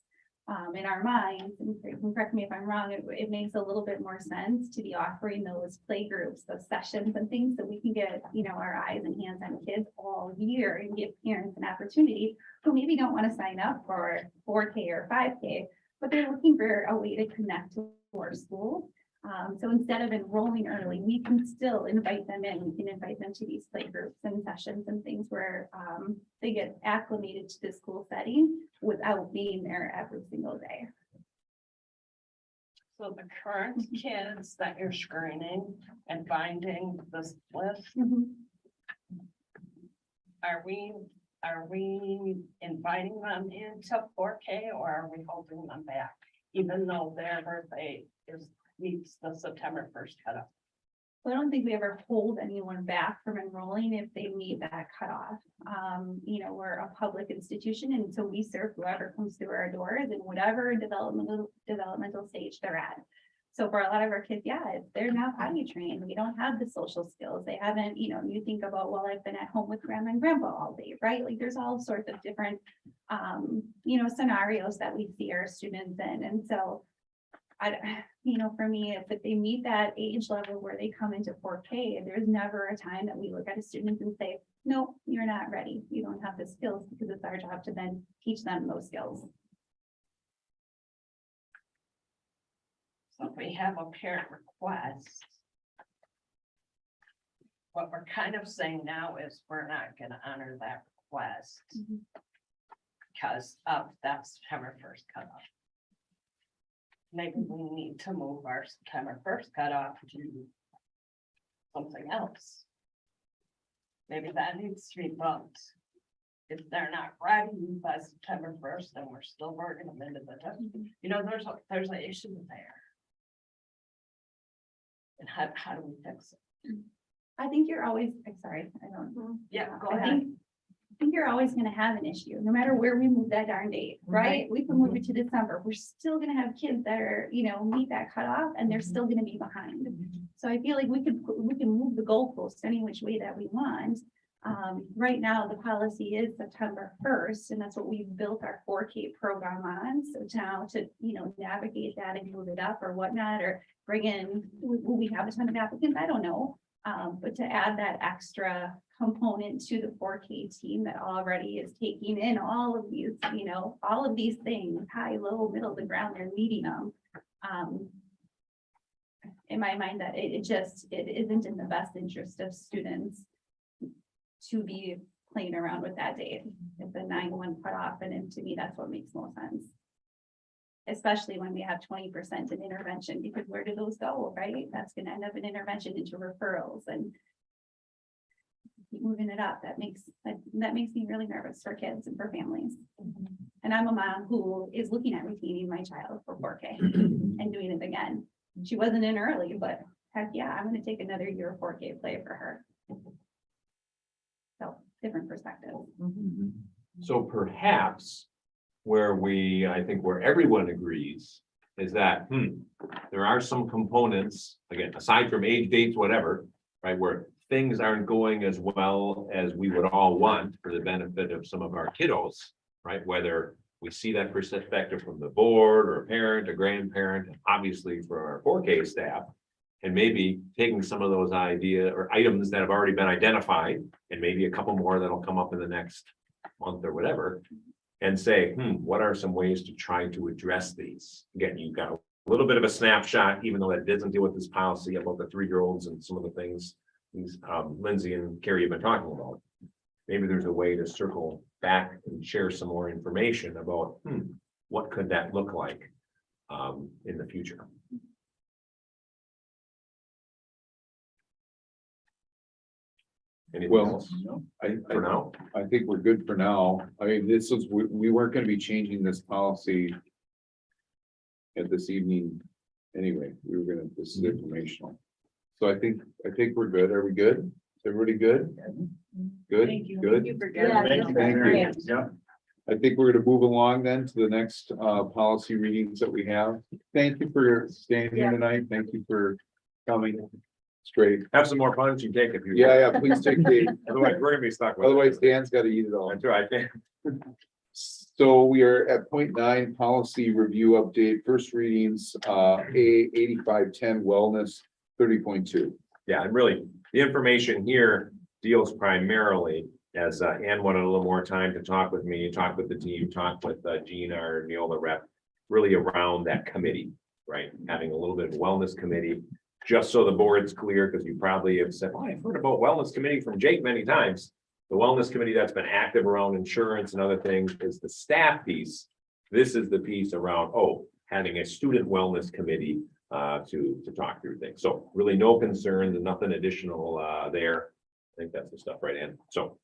In our minds, and you can correct me if I'm wrong, it makes a little bit more sense to be offering those play groups, those sessions and things that we can get, our eyes and hands on kids all year and give parents an opportunity who maybe don't want to sign up for 4K or 5K, but they're looking for a way to connect to our school. So instead of enrolling early, we can still invite them in. We can invite them to these play groups and sessions and things where they get acclimated to the school setting without being there every single day. So the current kids that you're screening and finding this list, are we inviting them into 4K or are we holding them back? Even though their birthday meets the September 1st cutoff. I don't think we ever hold anyone back from enrolling if they meet that cutoff. We're a public institution, and so we serve whoever comes through our doors in whatever developmental stage they're at. So for a lot of our kids, they're not potty trained. We don't have the social skills. They haven't, you think about, well, I've been at home with grandma and grandpa all day, right? Like there's all sorts of different, scenarios that we see our students in. And so for me, if they meet that age level where they come into 4K, there's never a time that we look at a student and say, no, you're not ready. You don't have the skills, because it's our job to then teach them those skills. So if we have a parent request, what we're kind of saying now is we're not gonna honor that request because of that September 1st cutoff. Maybe we need to move our September 1st cutoff to something else. Maybe that needs to be bumped. If they're not ready by September 1st, then we're still working them into the test. There's an issue there. And how do we fix it? I think you're always, I'm sorry, I don't. Yeah, go I ahead. think you're always gonna have an issue, no matter where we move that darn date, right? We can move it to December. We're still gonna have kids that are, meet that cutoff and they're still gonna be behind. So I feel like we can move the goalpost any which way that we want. Right now, the policy is September 1st, and that's what we've built our 4K program on. So now to, navigate that and move it up or whatnot, or bring in, will we have a ton of applicants? I don't know. But to add that extra component to the 4K team that already is taking in all of these things, high, low, middle, the ground, they're meeting them. In my mind, that it isn't in the best interest of students to be playing around with that date. It's a 9/1 cutoff, and to me, that's what makes most sense. especially when we have 20% in intervention, because where do those go, right? That's gonna end up in intervention into referrals and keep moving it up. That makes me really nervous for kids and for families. And I'm a mom who is looking at retaining my child for 4K and doing it again. She wasn't in early, but heck yeah, I'm gonna take another year of 4K play for her. So different perspective. So perhaps where I think where everyone agrees is that, there are some components, again, aside from age, dates, whatever, right, where things aren't going as well as we would all want for the benefit of some of our kiddos, right? Whether we see that perspective from the board or a parent, a grandparent, and obviously for our 4K staff. And maybe taking some of those idea or items that have already been identified, and maybe a couple more that'll come up in the next month or whatever. And say, what are some ways to try to address these? Again, you've got a little bit of a snapshot, even though that doesn't deal with this policy about the 3-year-olds and some of the things these Lindsay and Carrie have been talking about. Maybe there's a way to circle back and share some more information about, what could that look like in the future? Anything Well, else I for now? I think we're good for now. I mean, we weren't gonna be changing this policy at this evening anyway. This is informational. So I think we're good. Are we good? Is everybody good? Good, Thank you. good. Thank you. Yeah. I think we're gonna move along then to the next policy readings that we have. Thank you for staying here tonight. Thank you for coming. Straight. Have some more punch you take if you. Yeah, please take the, Otherwise, we're gonna be stuck with it. otherwise Dan's gotta eat it all. That's right. So we are at point 9, policy review update, first readings, A 8510 wellness 30.2. Yeah, and really, the information here deals primarily, as Ann wanted a little more time to talk with me, talk with the team, talk with Jean, our Neola rep, really around that committee, right? Having a little bit of wellness committee, just so the board's clear, because you probably have said, oh, I've heard about wellness committee from Jake many times. The wellness committee that's been active around insurance and other things is the staff piece. This is the piece around, having a student wellness committee to talk through things. So really no concerns and nothing additional there. I think that's the stuff, right, Ann? So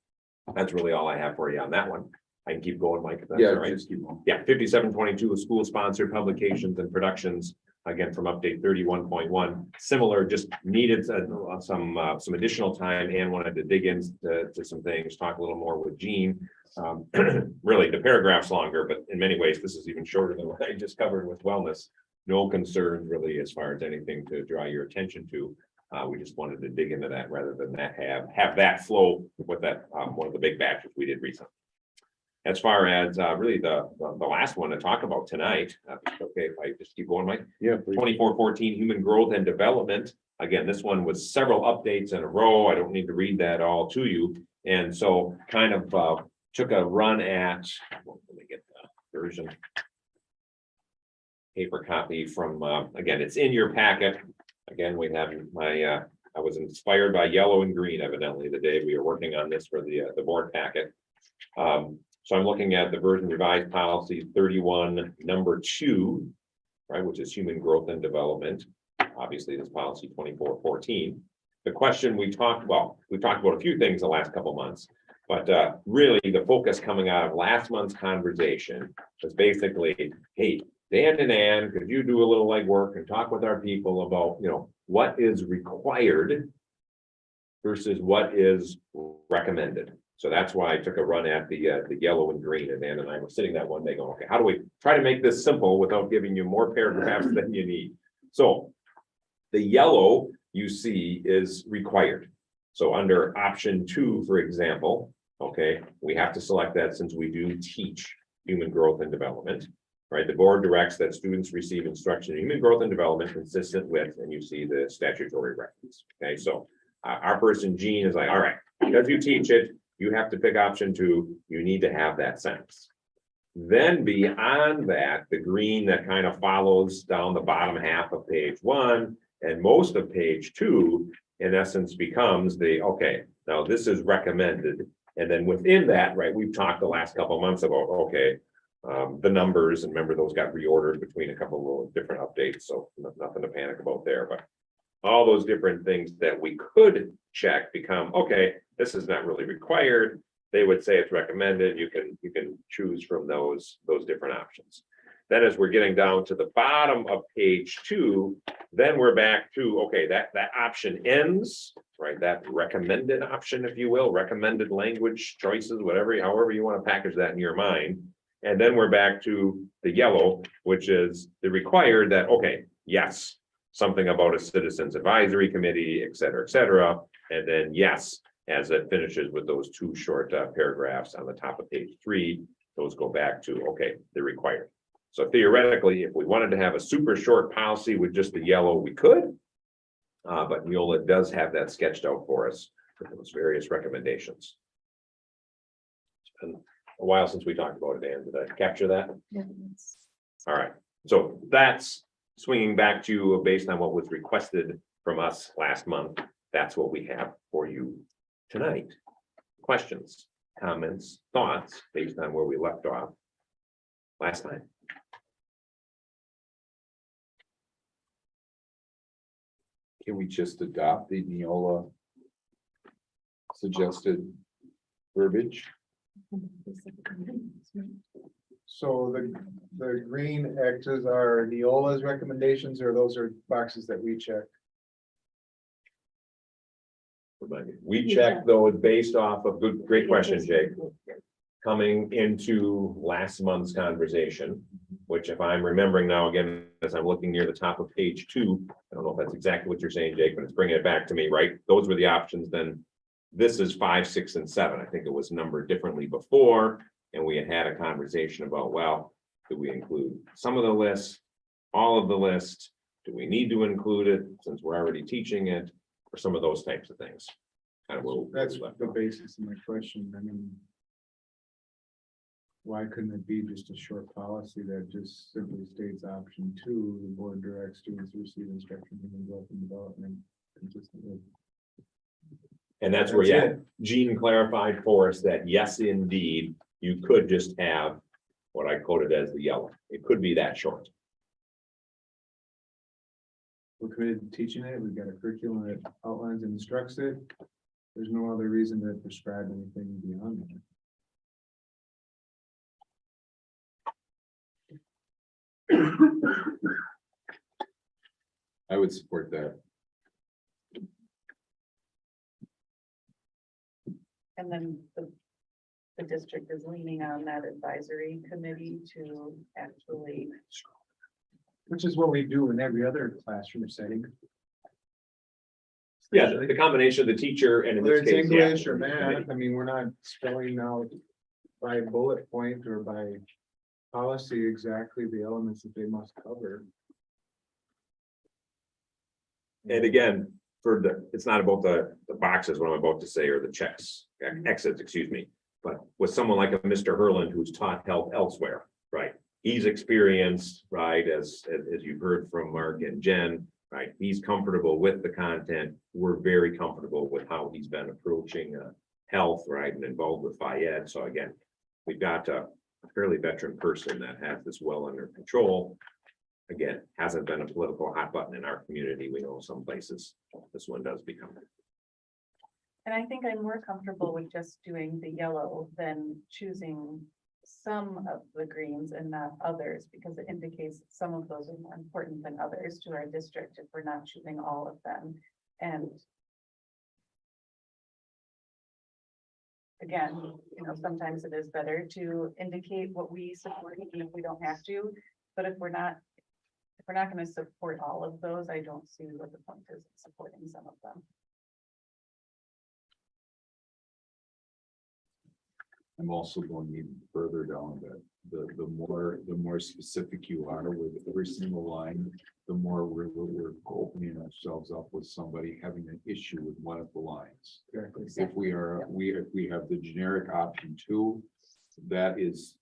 that's really all I have for you on that one. I can keep going, Mike, if that's all right. Just keep on. Yeah, 5722 school sponsored publications and productions, again, from update 31.1, similar, just needed some additional time and wanted to dig into some things, talk a little more with Jean. Really, the paragraph's longer, but in many ways, this is even shorter than what I just covered with wellness. No concerns really as far as anything to draw your attention to. We just wanted to dig into that rather than that have that flow with that one of the big batches we did recently. As far as really the last one to talk about tonight, okay, if I just keep going, Mike. Yeah, please. 2414 human growth and development. Again, this one was several updates in a row. I don't need to read that all to you. And so kind of took a run at, let me get the version. Paper copy from, again, it's in your packet. Again, we have my, I was inspired by yellow and green evidently the day we were working on this for the board packet. So I'm looking at the version revised policy 31, number 2, right, which is human growth and development. Obviously, this policy 2414. The question we talked about a few things the last couple months, but really the focus coming out of last month's conversation was basically, hey, Dan and Ann, could you do a little legwork and talk with our people about, what is required versus what is recommended. So that's why I took a run at the yellow and green, and Ann and I were sitting that one day going, okay, how do we try to make this simple without giving you more paragraphs than you need? So the yellow you see is required. So under option 2, for example, okay, we have to select that since we do teach human growth and development, right? The board directs that students receive instruction in human growth and development consistent with, and you see the statutory reference. Okay, so our person Jean is like, all right, because you teach it, you have to pick option 2, you need to have that sentence. Then beyond that, the green that kind of follows down the bottom half of page 1 and most of page 2, in essence, becomes okay, now this is recommended. And then within that, right, we've talked the last couple of months about, okay, the numbers, and remember those got reordered between a couple of little different updates, so nothing to panic about there, but all those different things that we could check become, okay, this is not really required. They would say it's recommended. You can choose from those different options. Then as we're getting down to the bottom of page 2, then we're back to, okay, that option ends, right? That recommended option, if you will, recommended language choices, whatever, however you want to package that in your mind. And then we're back to the yellow, which is the required that, okay, yes, something about a citizens advisory committee, et cetera, and then yes, as it finishes with those 2 short paragraphs on the top of page 3, those go back to, okay, they're required. So theoretically, if we wanted to have a super short policy with just the yellow, we could. But Neola does have that sketched out for us with those various recommendations. It's been a while since we talked about it, Dan. Did I capture that? All right, so that's swinging back to you based on what was requested from us last month. That's what we have for you tonight. Questions, comments, thoughts based on where we left off last time. Can we just adopt the Neola suggested verbiage? So the green X's are Neola's recommendations, or those are boxes that we check? We checked those based off of great question, Jake. Coming into last month's conversation, which if I'm remembering now, again, as I'm looking near the top of page 2, I don't know if that's exactly what you're saying, Jake, but it's bringing it back to me, right? Those were the options. Then this is 5, 6, and 7. I think it was numbered differently before, and we had a conversation about, well, do we include some of the list, all of the list? Do we need to include it since we're already teaching it, or some of those types of things? Kind of where That's we left the off. basis of my question. I mean, why couldn't it be just a short policy that just simply states option 2, the board directs students to receive instruction in growth and development consistently? And that's where, That's yeah, it. Gene clarified for us that yes, indeed, you could just have what I quoted as the yellow. It could be that short. We're committed to teaching it. We've got a curriculum that outlines and instructs it. There's no other reason to prescribe anything beyond that. I would support that. And then the district is leaning on that advisory committee to actually. Which is what we do in every other classroom setting. Yeah, the combination of the teacher and in Whether this it's case, yeah, English or math, I mean, we're not spelling out by bullet point or by policy exactly the elements that they must cover. And again, it's not about the boxes, what I'm about to say, or the checks, exits, excuse me. But with someone like a Mr. Herland who's taught health elsewhere, right? He's experienced, right, as you've heard from Mark and Jen, right? He's comfortable with the content. We're very comfortable with how he's been approaching health, right, and involved with Fayed. So again, we've got a fairly veteran person that has this well under control. Again, hasn't been a political hot button in our community. We know some places this one does become. And I think I'm more comfortable with just doing the yellow than choosing some of the greens and not others, because it indicates some of those are more important than others to our district if we're not choosing all of them. And again, you know, sometimes it is better to indicate what we support, even if we don't have to. But if we're not going to support all of those, I don't see what the point is in supporting some of them. I'm also going even further down that the more specific you are with every single line, the more we're opening ourselves up with somebody having an issue with one of the lines. Exactly. If we have the generic option 2, that is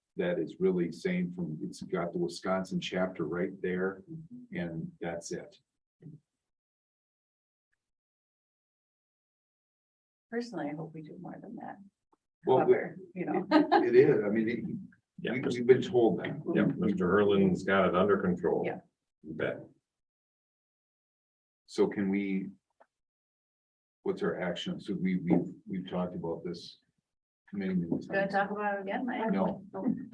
really saying it's got the Wisconsin chapter right there, and that's it. Personally, I hope we do more than that. Well, However, you know. It is, I mean, Yeah, We've been told that. yeah, Mr. Hurlin's got it under control. Yeah. You bet. So can we? What's our action? So we've talked about this. Many Gonna times. talk about it again, Mike? No,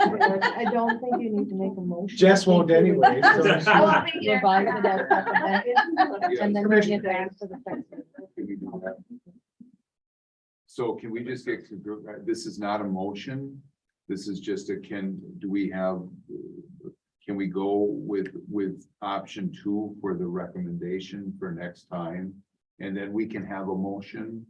I don't think you need to make a motion. Jess won't anyway. so- Oh, here. Revise it as recommended, and then bring it back to the second. can we do that? So can we just get, this is not a motion. This is just a, do we have? Can we go with option 2 for the recommendation for next time? And then we can have a motion,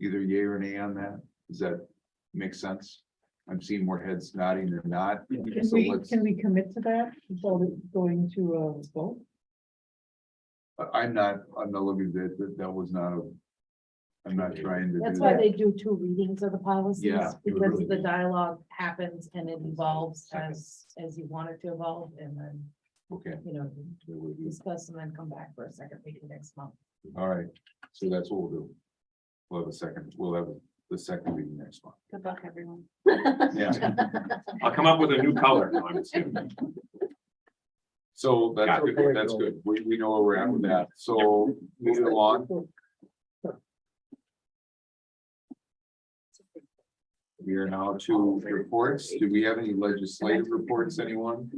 either yay or nay on that. Does that make sense? I'm seeing more heads nodding than not. So let's, Can we commit to that without it going to a vote? I'm not looking at that, that was not a. I'm not trying to do That's why that. they do 2 readings of the policies, Yeah, it would because really the be. dialogue happens and it evolves as you want it to evolve, and then, Okay. you know, There would be. discuss and then come back for a second meeting next month. All right, so that's what we'll do. We'll have the second meeting next month. Good luck, everyone. Yeah, I'll come up with a new color. No, I'm just kidding. so Got it. that's good. We know where we're at with that. So moving along. We are now to reports. Do we have any legislative reports, anyone?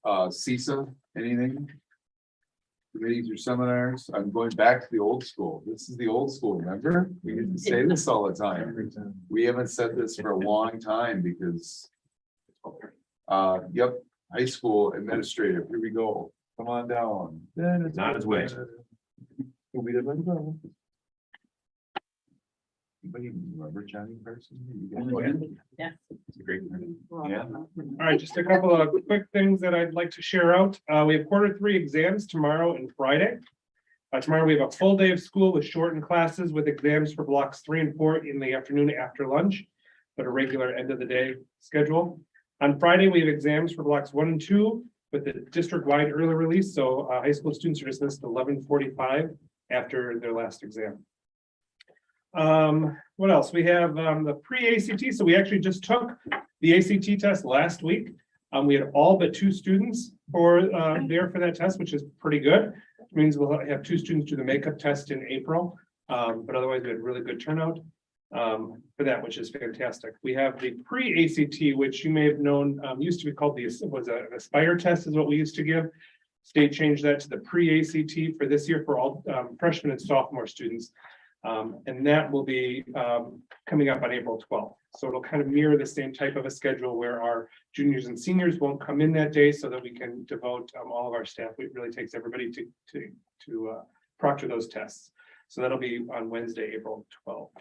CISA, anything? Committees or seminars? I'm going back to the old school. This is the old school, remember? We used to say this all the time. We haven't said this for a long time because. Yep, high school administrative, here we go. Come on down. Not his way. Anybody remember Johnny Carson? Yeah. It's a great. Yeah. All right, just a couple of quick things that I'd like to share out. We have Q3 exams tomorrow and Friday. Tomorrow we have a full day of school with shortened classes with exams for blocks 3 and 4 in the afternoon after lunch, but a regular end of the day schedule. On Friday, we have exams for blocks 1 and 2 with the district-wide early release. So high school students are dismissed at 11:45 after their last exam. What else? We have the pre-ACT. So we actually just took the ACT test last week. We had all but 2 students there for that test, which is pretty good. It means we'll have 2 students do the makeup test in April. But otherwise we had really good turnout for that, which is fantastic. We have the pre-ACT, which you may have known used to be called an Aspire test is what we used to give. State changed that to the pre-ACT for this year for all freshmen and sophomore students. And that will be coming up on April 12th. So it'll kind of mirror the same type of a schedule where our juniors and seniors won't come in that day so that we can devote all of our staff. It really takes everybody to proctor those tests. So that'll be on Wednesday, April 12th.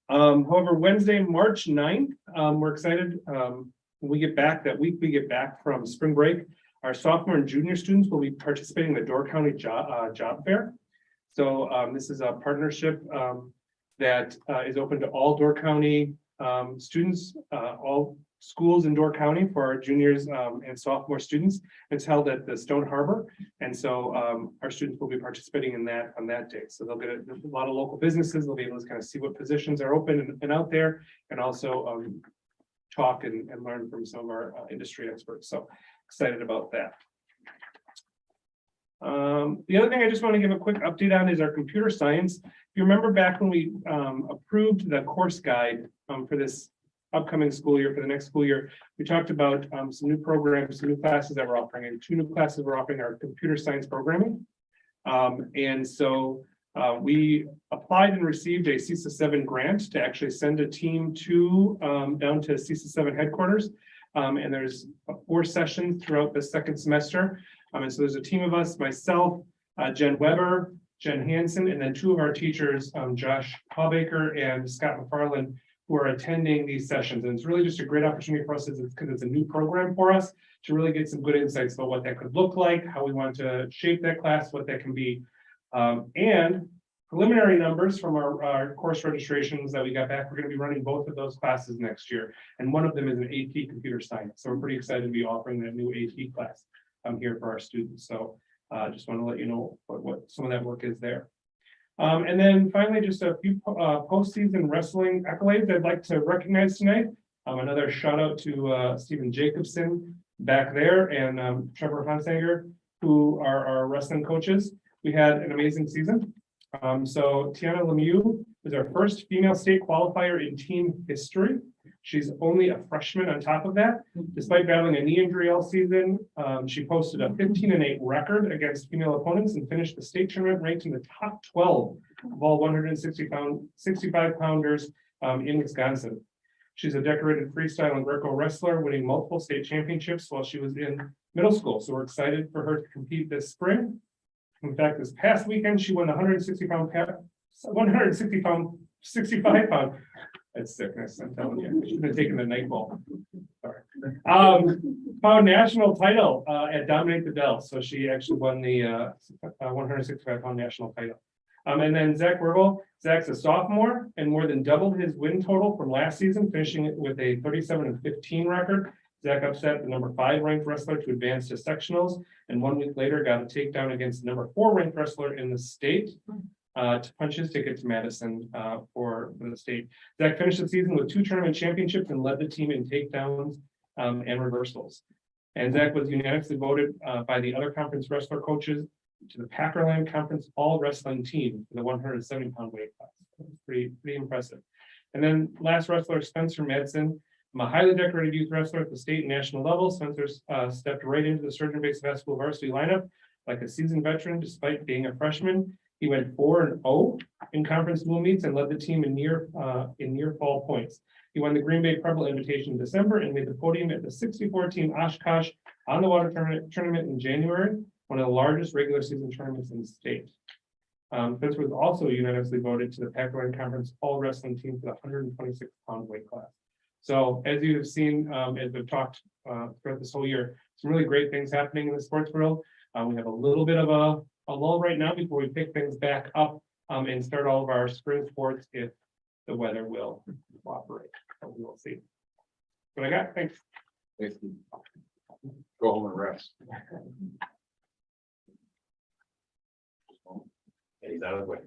However, Wednesday, March 9th, we're excited. When we get back that week, we get back from spring break. Our sophomore and junior students will be participating in the Door County Job Fair. So this is a partnership that is open to all Door County students, all schools in Door County for our juniors and sophomore students. It's held at the Stone Harbor. And so our students will be participating in that on that day. So they'll get a lot of local businesses. They'll be able to kind of see what positions are open and out there, and also talk and learn from some of our industry experts. So excited about that. The other thing I just want to give a quick update on is our computer science. If you remember back when we approved the course guide for this upcoming school year, for the next school year, we talked about some new programs, some new classes that we're offering, and 2 new classes we're offering are computer science programming. And so we applied and received a CISA 7 grant to actually send a team down to CISA 7 headquarters. And there's 4 sessions throughout the second semester. And so there's a team of us, myself, Jen Weber, Jen Hansen, and then 2 of our teachers, Josh Hallbaker and Scott McFarland, who are attending these sessions. And it's really just a great opportunity for us because it's a new program for us to really get some good insights about what that could look like, how we want to shape that class, what that can be. And preliminary numbers from our course registrations that we got back, we're going to be running both of those classes next year. And one of them is an AP computer science. So we're pretty excited to be offering that new AP class here for our students. So just want to let you know what some of that work is there. And then finally, just a few postseason wrestling accolades I'd like to recognize tonight. Another shout out to Stephen Jacobson back there and Trevor Hansanger, who are our wrestling coaches. We had an amazing season. So Tiana Lemieux is our first female state qualifier in team history. She's only a freshman on top of that. Despite battling a knee injury all season, she posted a 15-8 record against female opponents and finished the state tournament ranked in the top 12 of all 165 pounders in Wisconsin. She's a decorated freestyle and Greco wrestler, winning multiple state championships while she was in middle school. So we're excited for her to compete this spring. In fact, this past weekend, she won 65 pound. That's sickness, I'm telling you. She's been taking the night ball. Sorry. Pound national title at Dominate the Dell. So she actually won the 165 pound national title. And then Zach Wergel. Zach's a sophomore and more than doubled his win total from last season, finishing it with a 37-15 record. Zach upset the number 5 ranked wrestler to advance to sectionals, and 1 week later got a takedown against the number 4 ranked wrestler in the state to punch his ticket to Madison for the state. Zach finished the season with 2 tournament championships and led the team in takedowns and reversals. And Zach was unanimously voted by the other conference wrestler coaches to the Packerland Conference All Wrestling Team for the 170 pound weight class. Pretty impressive. And then last wrestler, Spencer Madsen. I'm a highly decorated youth wrestler at the state and national level. Spencer stepped right into the Sturgeon High School varsity lineup like a seasoned veteran, despite being a freshman. He went 4-0 in conference dual meets and led the team in near fall points. He won the Green Bay Preble Invitation in December and made the podium at the 64-team Oshkosh on the water tournament in January, one of the largest regular season tournaments in the state. Spencer was also unanimously voted to the Packerland Conference All Wrestling Team for the 126 pound weight class. So as you have seen, as we've talked throughout this whole year, some really great things happening in the sports world. We have a little bit of a lull right now before we pick things back up and start all of our spring sports if the weather will cooperate. So we will see. What I got, thanks. Thank you. Go home and rest. He's out of the way.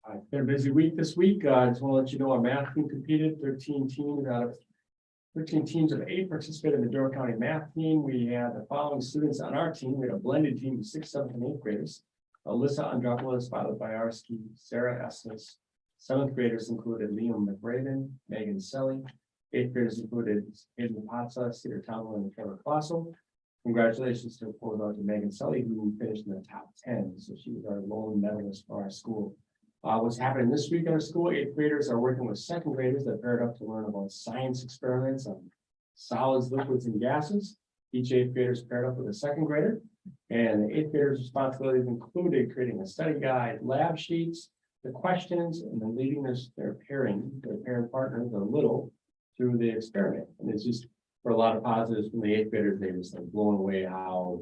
It's been a busy week this week. I just want to let you know our math team competed. 13 teams out of 13 teams of 8 participated in the Door County math team. We had the following students on our team. We had a blended team of 6th, 7th, and 8th graders. Alyssa Andropoulos, followed by Arski, Sarah Estes. 7th graders included Liam McRaven, Megan Selly. 8th graders included Aiden Patsa, Cedar Tomlin, and Trevor Klossel. Congratulations to Megan Selly, who finished in the top 10. So she was our lone medalist for our school. What's happening this week in our school, 8th graders are working with 2nd graders that paired up to learn about science experiments on solids, liquids, and gases. Each 8th grader is paired up with a 2nd grader. And the 8th graders' responsibilities included creating a study guide, lab sheets, the questions, and then leading their parent partners, or little, through the experiment. And it's just for a lot of positives from the 8th graders. They just like blown away how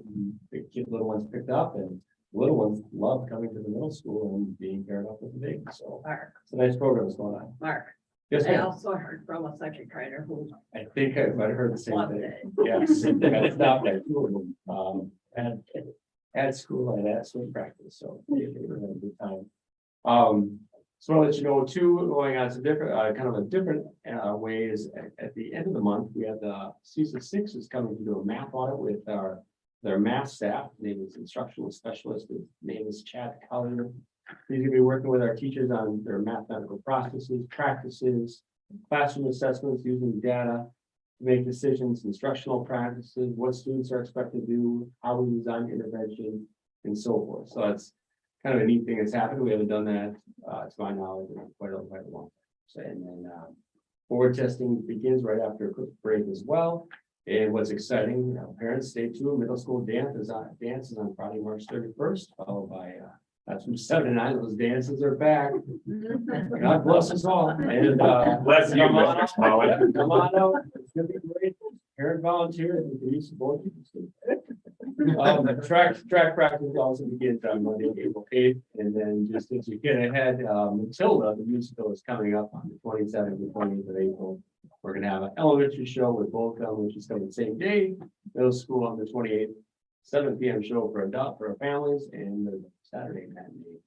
the little ones picked up, and little ones love coming to the middle school and being paired up with the big. So Mark, it's a nice program that's going on. Mark, Yes, I ma'am. also heard from a 2nd grader who I think I might have heard the same loved thing. it. Yes, I stopped at 2 of them at school and at swim practice. So they were having a good time. So I'll let you know too, going on some different, kind of a different ways. At the end of the month, we have the CISA 6 is coming to do a math audit with their math staff. His name is instructional specialist. His name is Chad Collier. He's gonna be working with our teachers on their mathematical processes, practices, classroom assessments using data to make decisions, instructional practices, what students are expected to do, how we design intervention, and so forth. So that's kind of a neat thing that's happened. We haven't done that, to my knowledge, in quite a long time. So, and then forward testing begins right after a quick break as well. And what's exciting, parents, stay tuned. Middle school dance is on Friday, March 31st, followed by that's from 7 to 9. Those dances are back. God bless us all. And Bless you, come on Mr. out. Smalley. Yeah, come on out. It's gonna be great. Parent volunteers, we can use support. Track practice also begins on Monday, April 8th, and then just as you get ahead, Matilda, the musical, is coming up on the 27th and 28th of April. We're gonna have an elementary show with both of them, which is coming the same day. Middle school on the 28th. 7 p.m. show for families and the Saturday matinee.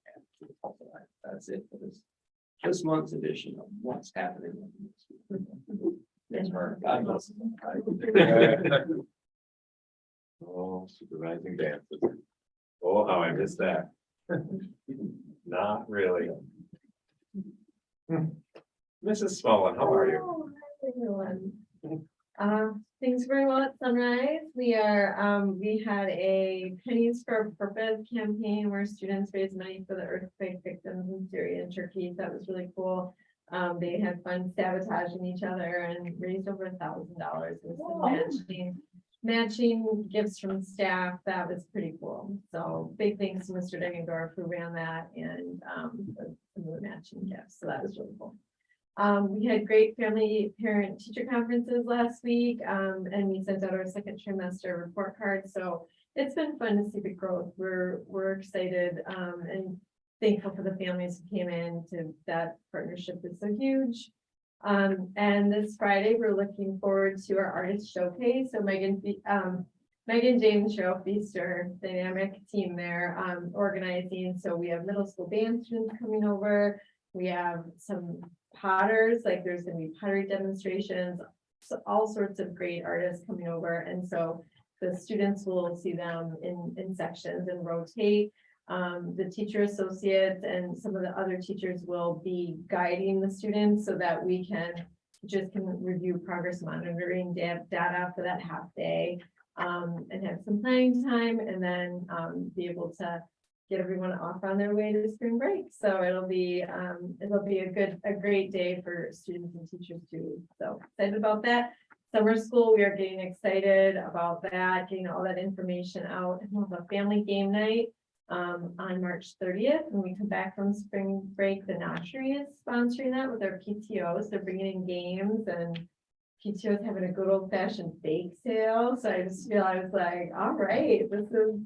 That's it for this month's edition of What's Happening. Yes, sir. God bless. Oh, supervising dances. Oh, how I missed that. Not really. Mrs. Smolin, how are you? Oh, hi, everyone. Things are going well at Sunrise. We had a Pennies for a Purpose campaign where students raised money for the earthquake victims in Syria and Turkey. So that was really cool. They had fun sabotaging each other and raised over $1,000 with some matching gifts from staff. That was pretty cool. So big thanks to Mr. Degendorf who ran that and some of the matching gifts. So that was really cool. We had great family parent teacher conferences last week, and we sent out our second trimester report card. So it's been fun to see the growth. We're excited and thankful for the families who came in to that partnership is so huge. And this Friday, we're looking forward to our artist showcase. So Megan James, Cheryl Feaster, dynamic team there organizing. So we have middle school band students coming over. We have some potters, like there's gonna be pottery demonstrations, so all sorts of great artists coming over. And so the students will see them in sections and rotate. The teacher associates and some of the other teachers will be guiding the students so that we can review progress monitoring data for that half day and have some planning time and then be able to get everyone off on their way to spring break. So it'll be a great day for students and teachers too. So excited about that. Summer school, we are getting excited about that, getting all that information out. And we'll have a family game night on March 30th. When we come back from spring break, the Notchery is sponsoring that with their PTOs. They're bringing in games and PTOs having a good old fashioned bake sale. So I just feel I was like, all right, this is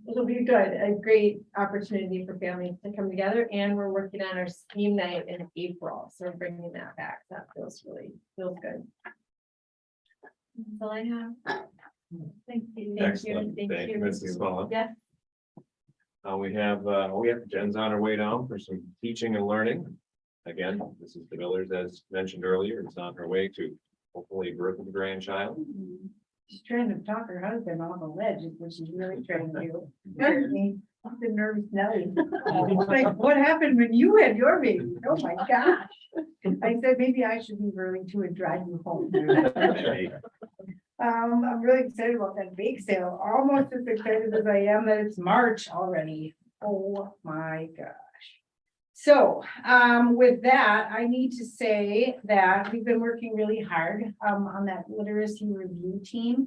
it'll be a great opportunity for families to come together, and we're working on our STEAM night in April, so we're bringing that back. That feels good. That's all I have. Thank you. Excellent. Thank you, Mrs. Smolin. Yes. We have Jen's on her way down for some teaching and learning. Again, this is the Millers, as mentioned earlier, it's on her way to hopefully birth of a grandchild. She's trying to talk her husband off the ledge, is what she's really trying to do. I'm the nervous Nelly. Like, what happened when you had your baby? Oh my gosh. I said, maybe I should be early to and drive you home. I'm really excited about that bake sale, almost as excited as I am that it's March already. Oh my gosh. So with that, I need to say that we've been working really hard on that literacy review team.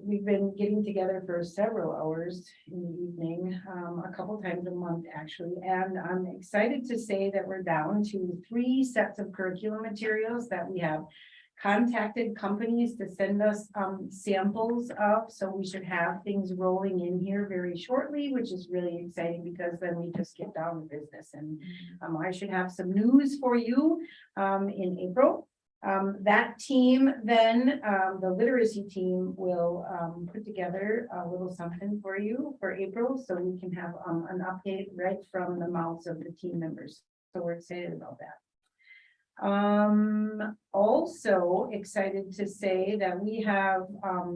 We've been getting together for several hours in the evening, a couple times a month actually. And I'm excited to say that we're down to 3 sets of curriculum materials that we have contacted companies to send us samples of, so we should have things rolling in here very shortly, which is really exciting because then we just get down to business. And I should have some news for you in April. That team then, the literacy team will put together a little something for you for April, so we can have an update right from the mouths of the team members. So we're excited about that. Also excited to say that we have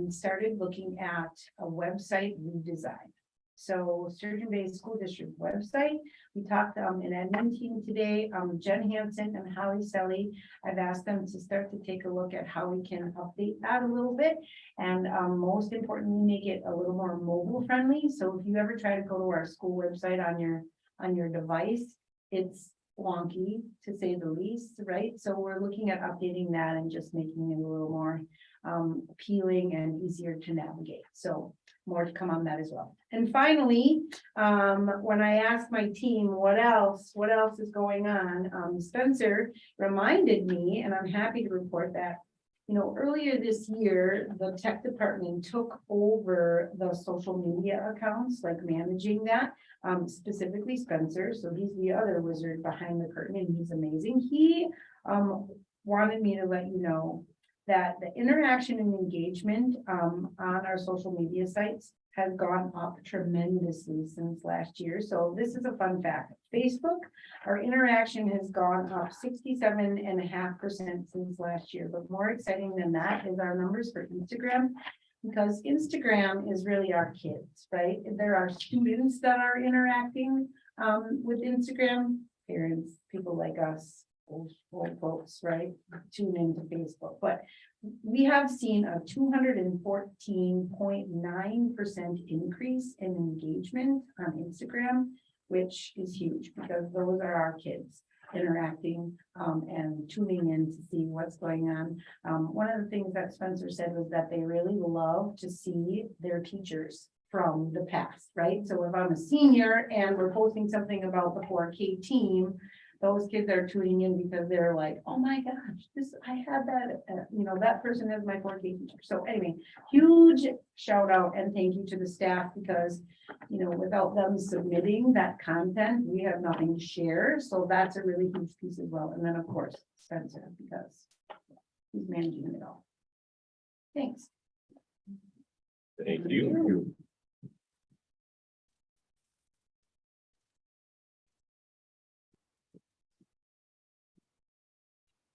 started looking at a website redesign. So Sturgeon Bay School District website, we talked in admin team today, Jen Hansen and Holly Selly. I've asked them to start to take a look at how we can update that a little bit. And most importantly, make it a little more mobile friendly. So if you ever try to go to our school website on your device, it's wonky to say the least, right? So we're looking at updating that and just making it a little more appealing and easier to navigate. So more to come on that as well. And finally, when I asked my team what else is going on, Spencer reminded me, and I'm happy to report that, you know, earlier this year, the tech department took over the social media accounts, like managing that, specifically Spencer. So he's the other wizard behind the curtain and he's amazing. He wanted me to let you know that the interaction and engagement on our social media sites has gone up tremendously since last year. So this is a fun fact. Facebook, our interaction has gone up 67.5% since last year. But more exciting than that is our numbers for Instagram, because Instagram is really our kids, right? There are students that are interacting with Instagram, parents, people like us, old folks, right? Tune into Facebook, but we have seen a 214.9% increase in engagement on Instagram, which is huge because those are our kids interacting and tuning in to see what's going on. One of the things that Spencer said was that they really love to see their teachers from the past, right? So if I'm a senior and we're posting something about the 4K team, those kids are tuning in because they're like, oh my gosh, I had that, that person is my 4K teacher. So anyway, huge shout out and thank you to the staff because, without them submitting that content, we have nothing to share. So that's a really huge piece as well. And then of course, Spencer, because he's managing it all. Thanks. Thank you.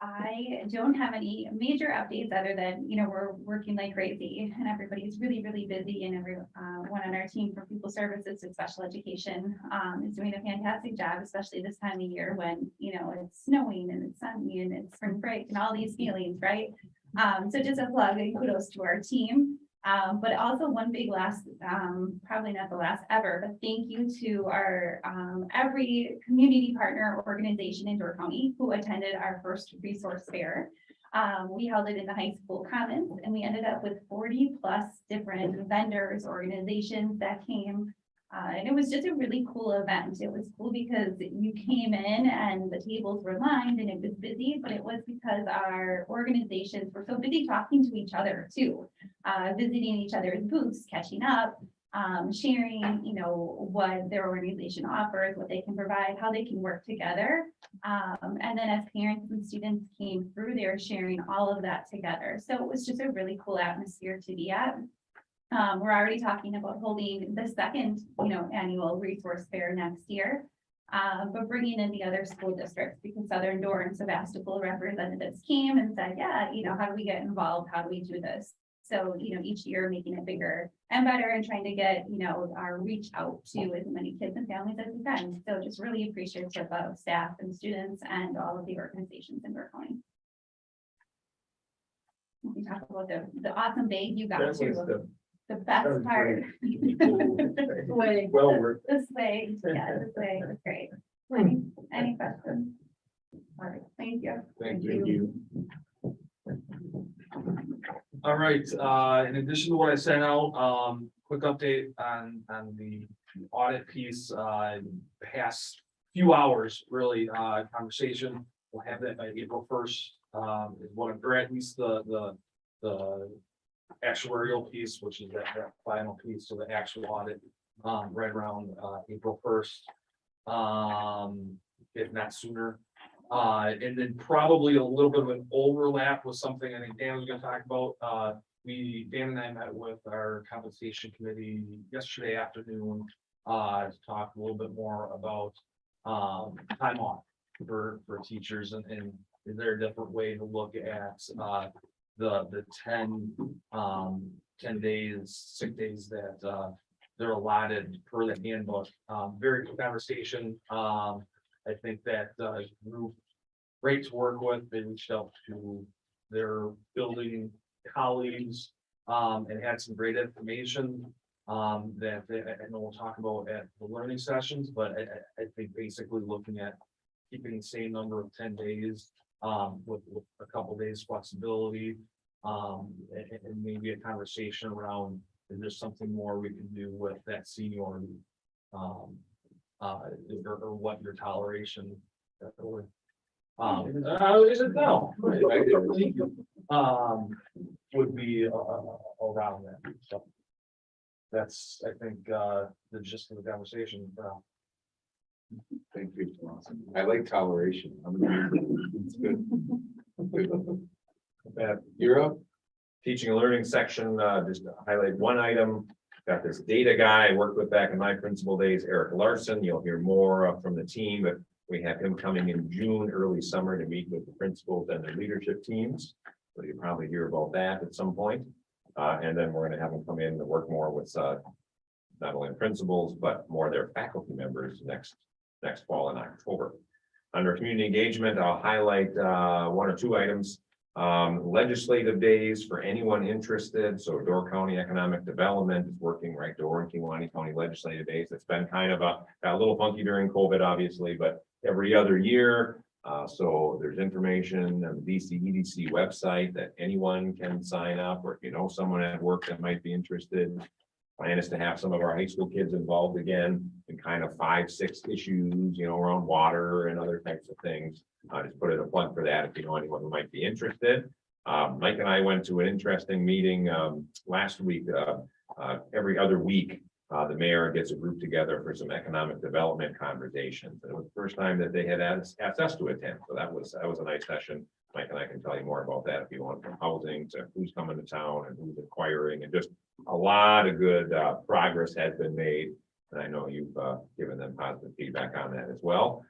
I don't have any major updates other than, we're working like crazy and everybody's really, really busy and everyone on our team from people services to special education is doing a fantastic job, especially this time of year when, it's snowing and it's sunny and it's spring break and all these feelings, right? So just a plug and kudos to our team. But also one big last, probably not the last ever, but thank you to our every community partner organization in Door County who attended our first resource fair. We held it in the high school commons and we ended up with 40+ different vendors, organizations that came. And it was just a really cool event. It was cool because you came in and the tables were lined and it was busy, but it was because our organizations were so busy talking to each other too, visiting each other's booths, catching up, sharing, what their organization offers, what they can provide, how they can work together. And then as parents and students came through there, sharing all of that together. So it was just a really cool atmosphere to be at. We're already talking about holding the second, annual resource fair next year, but bringing in the other school districts because Southern Door and Sebastopol representatives came and said, yeah, how do we get involved? How do we do this? So, each year making it bigger and better and trying to get, our reach out to as many kids and families as we can. So just really appreciative of staff and students and all of the organizations in Door County. We talk about the awesome bag you got too. The best part. Well, This way, yeah, this way, that's great. Any questions? All right, thank you. Thank you. All right, in addition to what I sent out, quick update on the audit piece, past few hours, really, conversation. We'll have that by April 1st, or at least the actuarial piece, which is that final piece, so the actual audit, right around April 1st, if not sooner. And then probably a little bit of an overlap with something I think Dan was gonna talk about. Dan and I met with our compensation committee yesterday afternoon to talk a little bit more about time off for teachers and is there a different way to look at the 10 days, sick days that they're allotted per the handbook. Very good conversation. I think that group great to work with. They reached out to their building colleagues and had some great information that I know we'll talk about at the learning sessions, but I think basically looking at keeping the same number of 10 days with a couple days flexibility and maybe a conversation around is there something more we can do with that seniority or what your toleration is it now would be around that. So that's I think the gist of the conversation. Thank you. I like toleration. It's good. You're up. Teaching and learning section, just to highlight one item. Got this data guy I worked with back in my principal days, Eric Larson. You'll hear more from the team, but we have him coming in June, early summer to meet with the principals and their leadership teams. So you'll probably hear about that at some point. And then we're gonna have him come in to work more with not only principals, but more of their faculty members next fall in October. Under community engagement, I'll highlight one or two items. Legislative days for anyone interested. So Door County Economic Development is working right. Door and Kiwanee County Legislative Days. It's been kind of got a little funky during COVID, obviously, but every other year. So there's information on the DC EDC website that anyone can sign up, or if you know someone at work that might be interested. Plan is to have some of our high school kids involved again in kind of 5-6 issues, around water and other types of things. Just put in a plug for that if you know anyone who might be interested. Mike and I went to an interesting meeting last week. Every other week, the mayor gets a group together for some economic development conversations. And it was the first time that they had asked us to attend. So that was a nice session. Mike and I can tell you more about that if you want, from housing to who's coming to town and who's inquiring, and just a lot of good progress has been made. And I know you've given them positive feedback on that as well.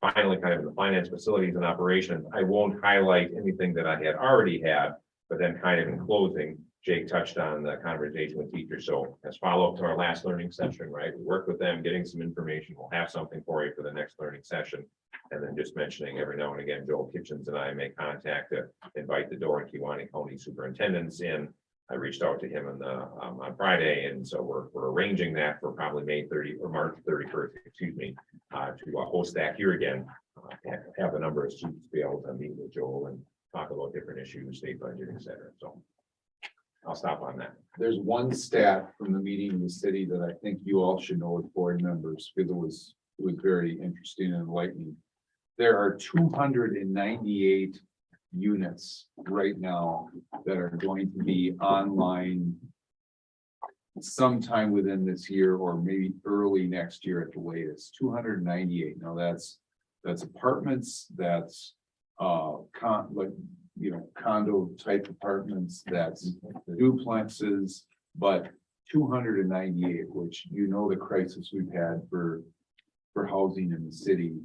Finally, kind of in the finance, facilities and operations, I won't highlight anything that I had already had, but then kind of in closing, Jake touched on the conversation with teachers. So as follow up to our last learning session, right? We work with them, getting some information. We'll have something for you for the next learning session. And then just mentioning every now and again, Joel Kitchens and I make contact to invite the Door and Kiwanee County superintendents in. I reached out to him on Friday, and so we're arranging that for probably May 30 or March 31st, excuse me, to host that here again. Have a number of students be able to meet with Joel and talk about different issues, state budget, et cetera. So I'll stop on that. There's one stat from the meeting in the city that I think you all should know as board members, because it was very interesting and enlightening. There are 298 units right now that are going to be online sometime within this year or maybe early next year at the latest. 298. Now that's apartments, that's condo type apartments, that's duplexes, but 298, which the crisis we've had for housing in the city.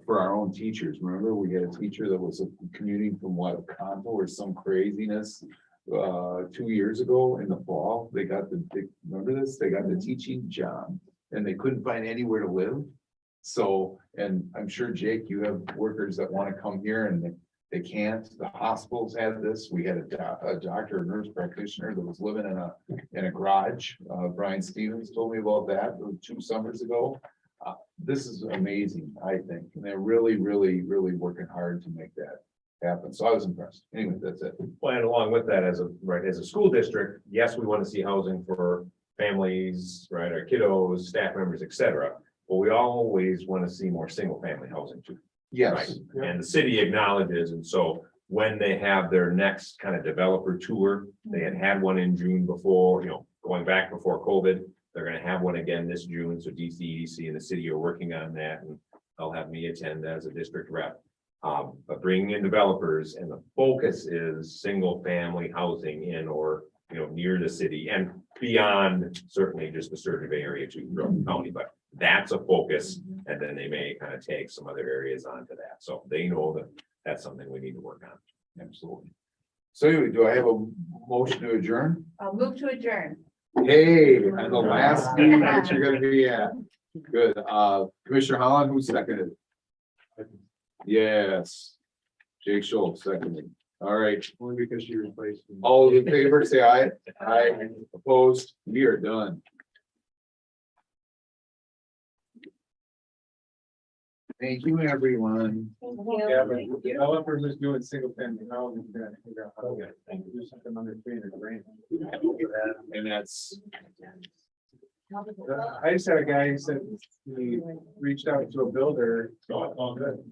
For our own teachers. Remember, we had a teacher that was commuting from a condo or some craziness 2 years ago in the fall. Remember this? They got the teaching job and they couldn't find anywhere to live. So, and I'm sure, Jake, you have workers that want to come here and they can't. The hospitals had this. We had a doctor, a nurse practitioner that was living in a garage. Brian Stevens told me about that 2 summers ago. This is amazing, I think, and they're really, really, really working hard to make that happen. So I was impressed. Anyway, that's it. Well, and along with that, as a school district, yes, we want to see housing for families, right, our kiddos, staff members, et cetera. But we always want to see more single family housing too. Yes. Right? And the city acknowledges, and so when they have their next kind of developer tour, they had one in June before, going back before COVID. They're going to have one again this June. So DC, EDC and the city are working on that, and they'll have me attend as a district rep. But bringing in developers, and the focus is single family housing in or near the city and beyond, certainly just the Sturgeon Bay area to Sturgeon County, but that's a focus. And then they may kind of take some other areas onto that. So they know that that's something we need to work on. Absolutely. So anyway, do I have a motion to adjourn? I'll move to adjourn. Hey, and the last meeting that you're gonna be at. Good. Commissioner Holland, who seconded? Yes. Jake Schultz seconded. All right. Only because she replaced me. All in favor, say aye. Aye. Opposed? We are done. Thank you, everyone. Yeah, but developers is doing single family housing. You gotta figure out how to do something under 300 grand. And that's. I just had a guy who said he reached out to a builder. All good.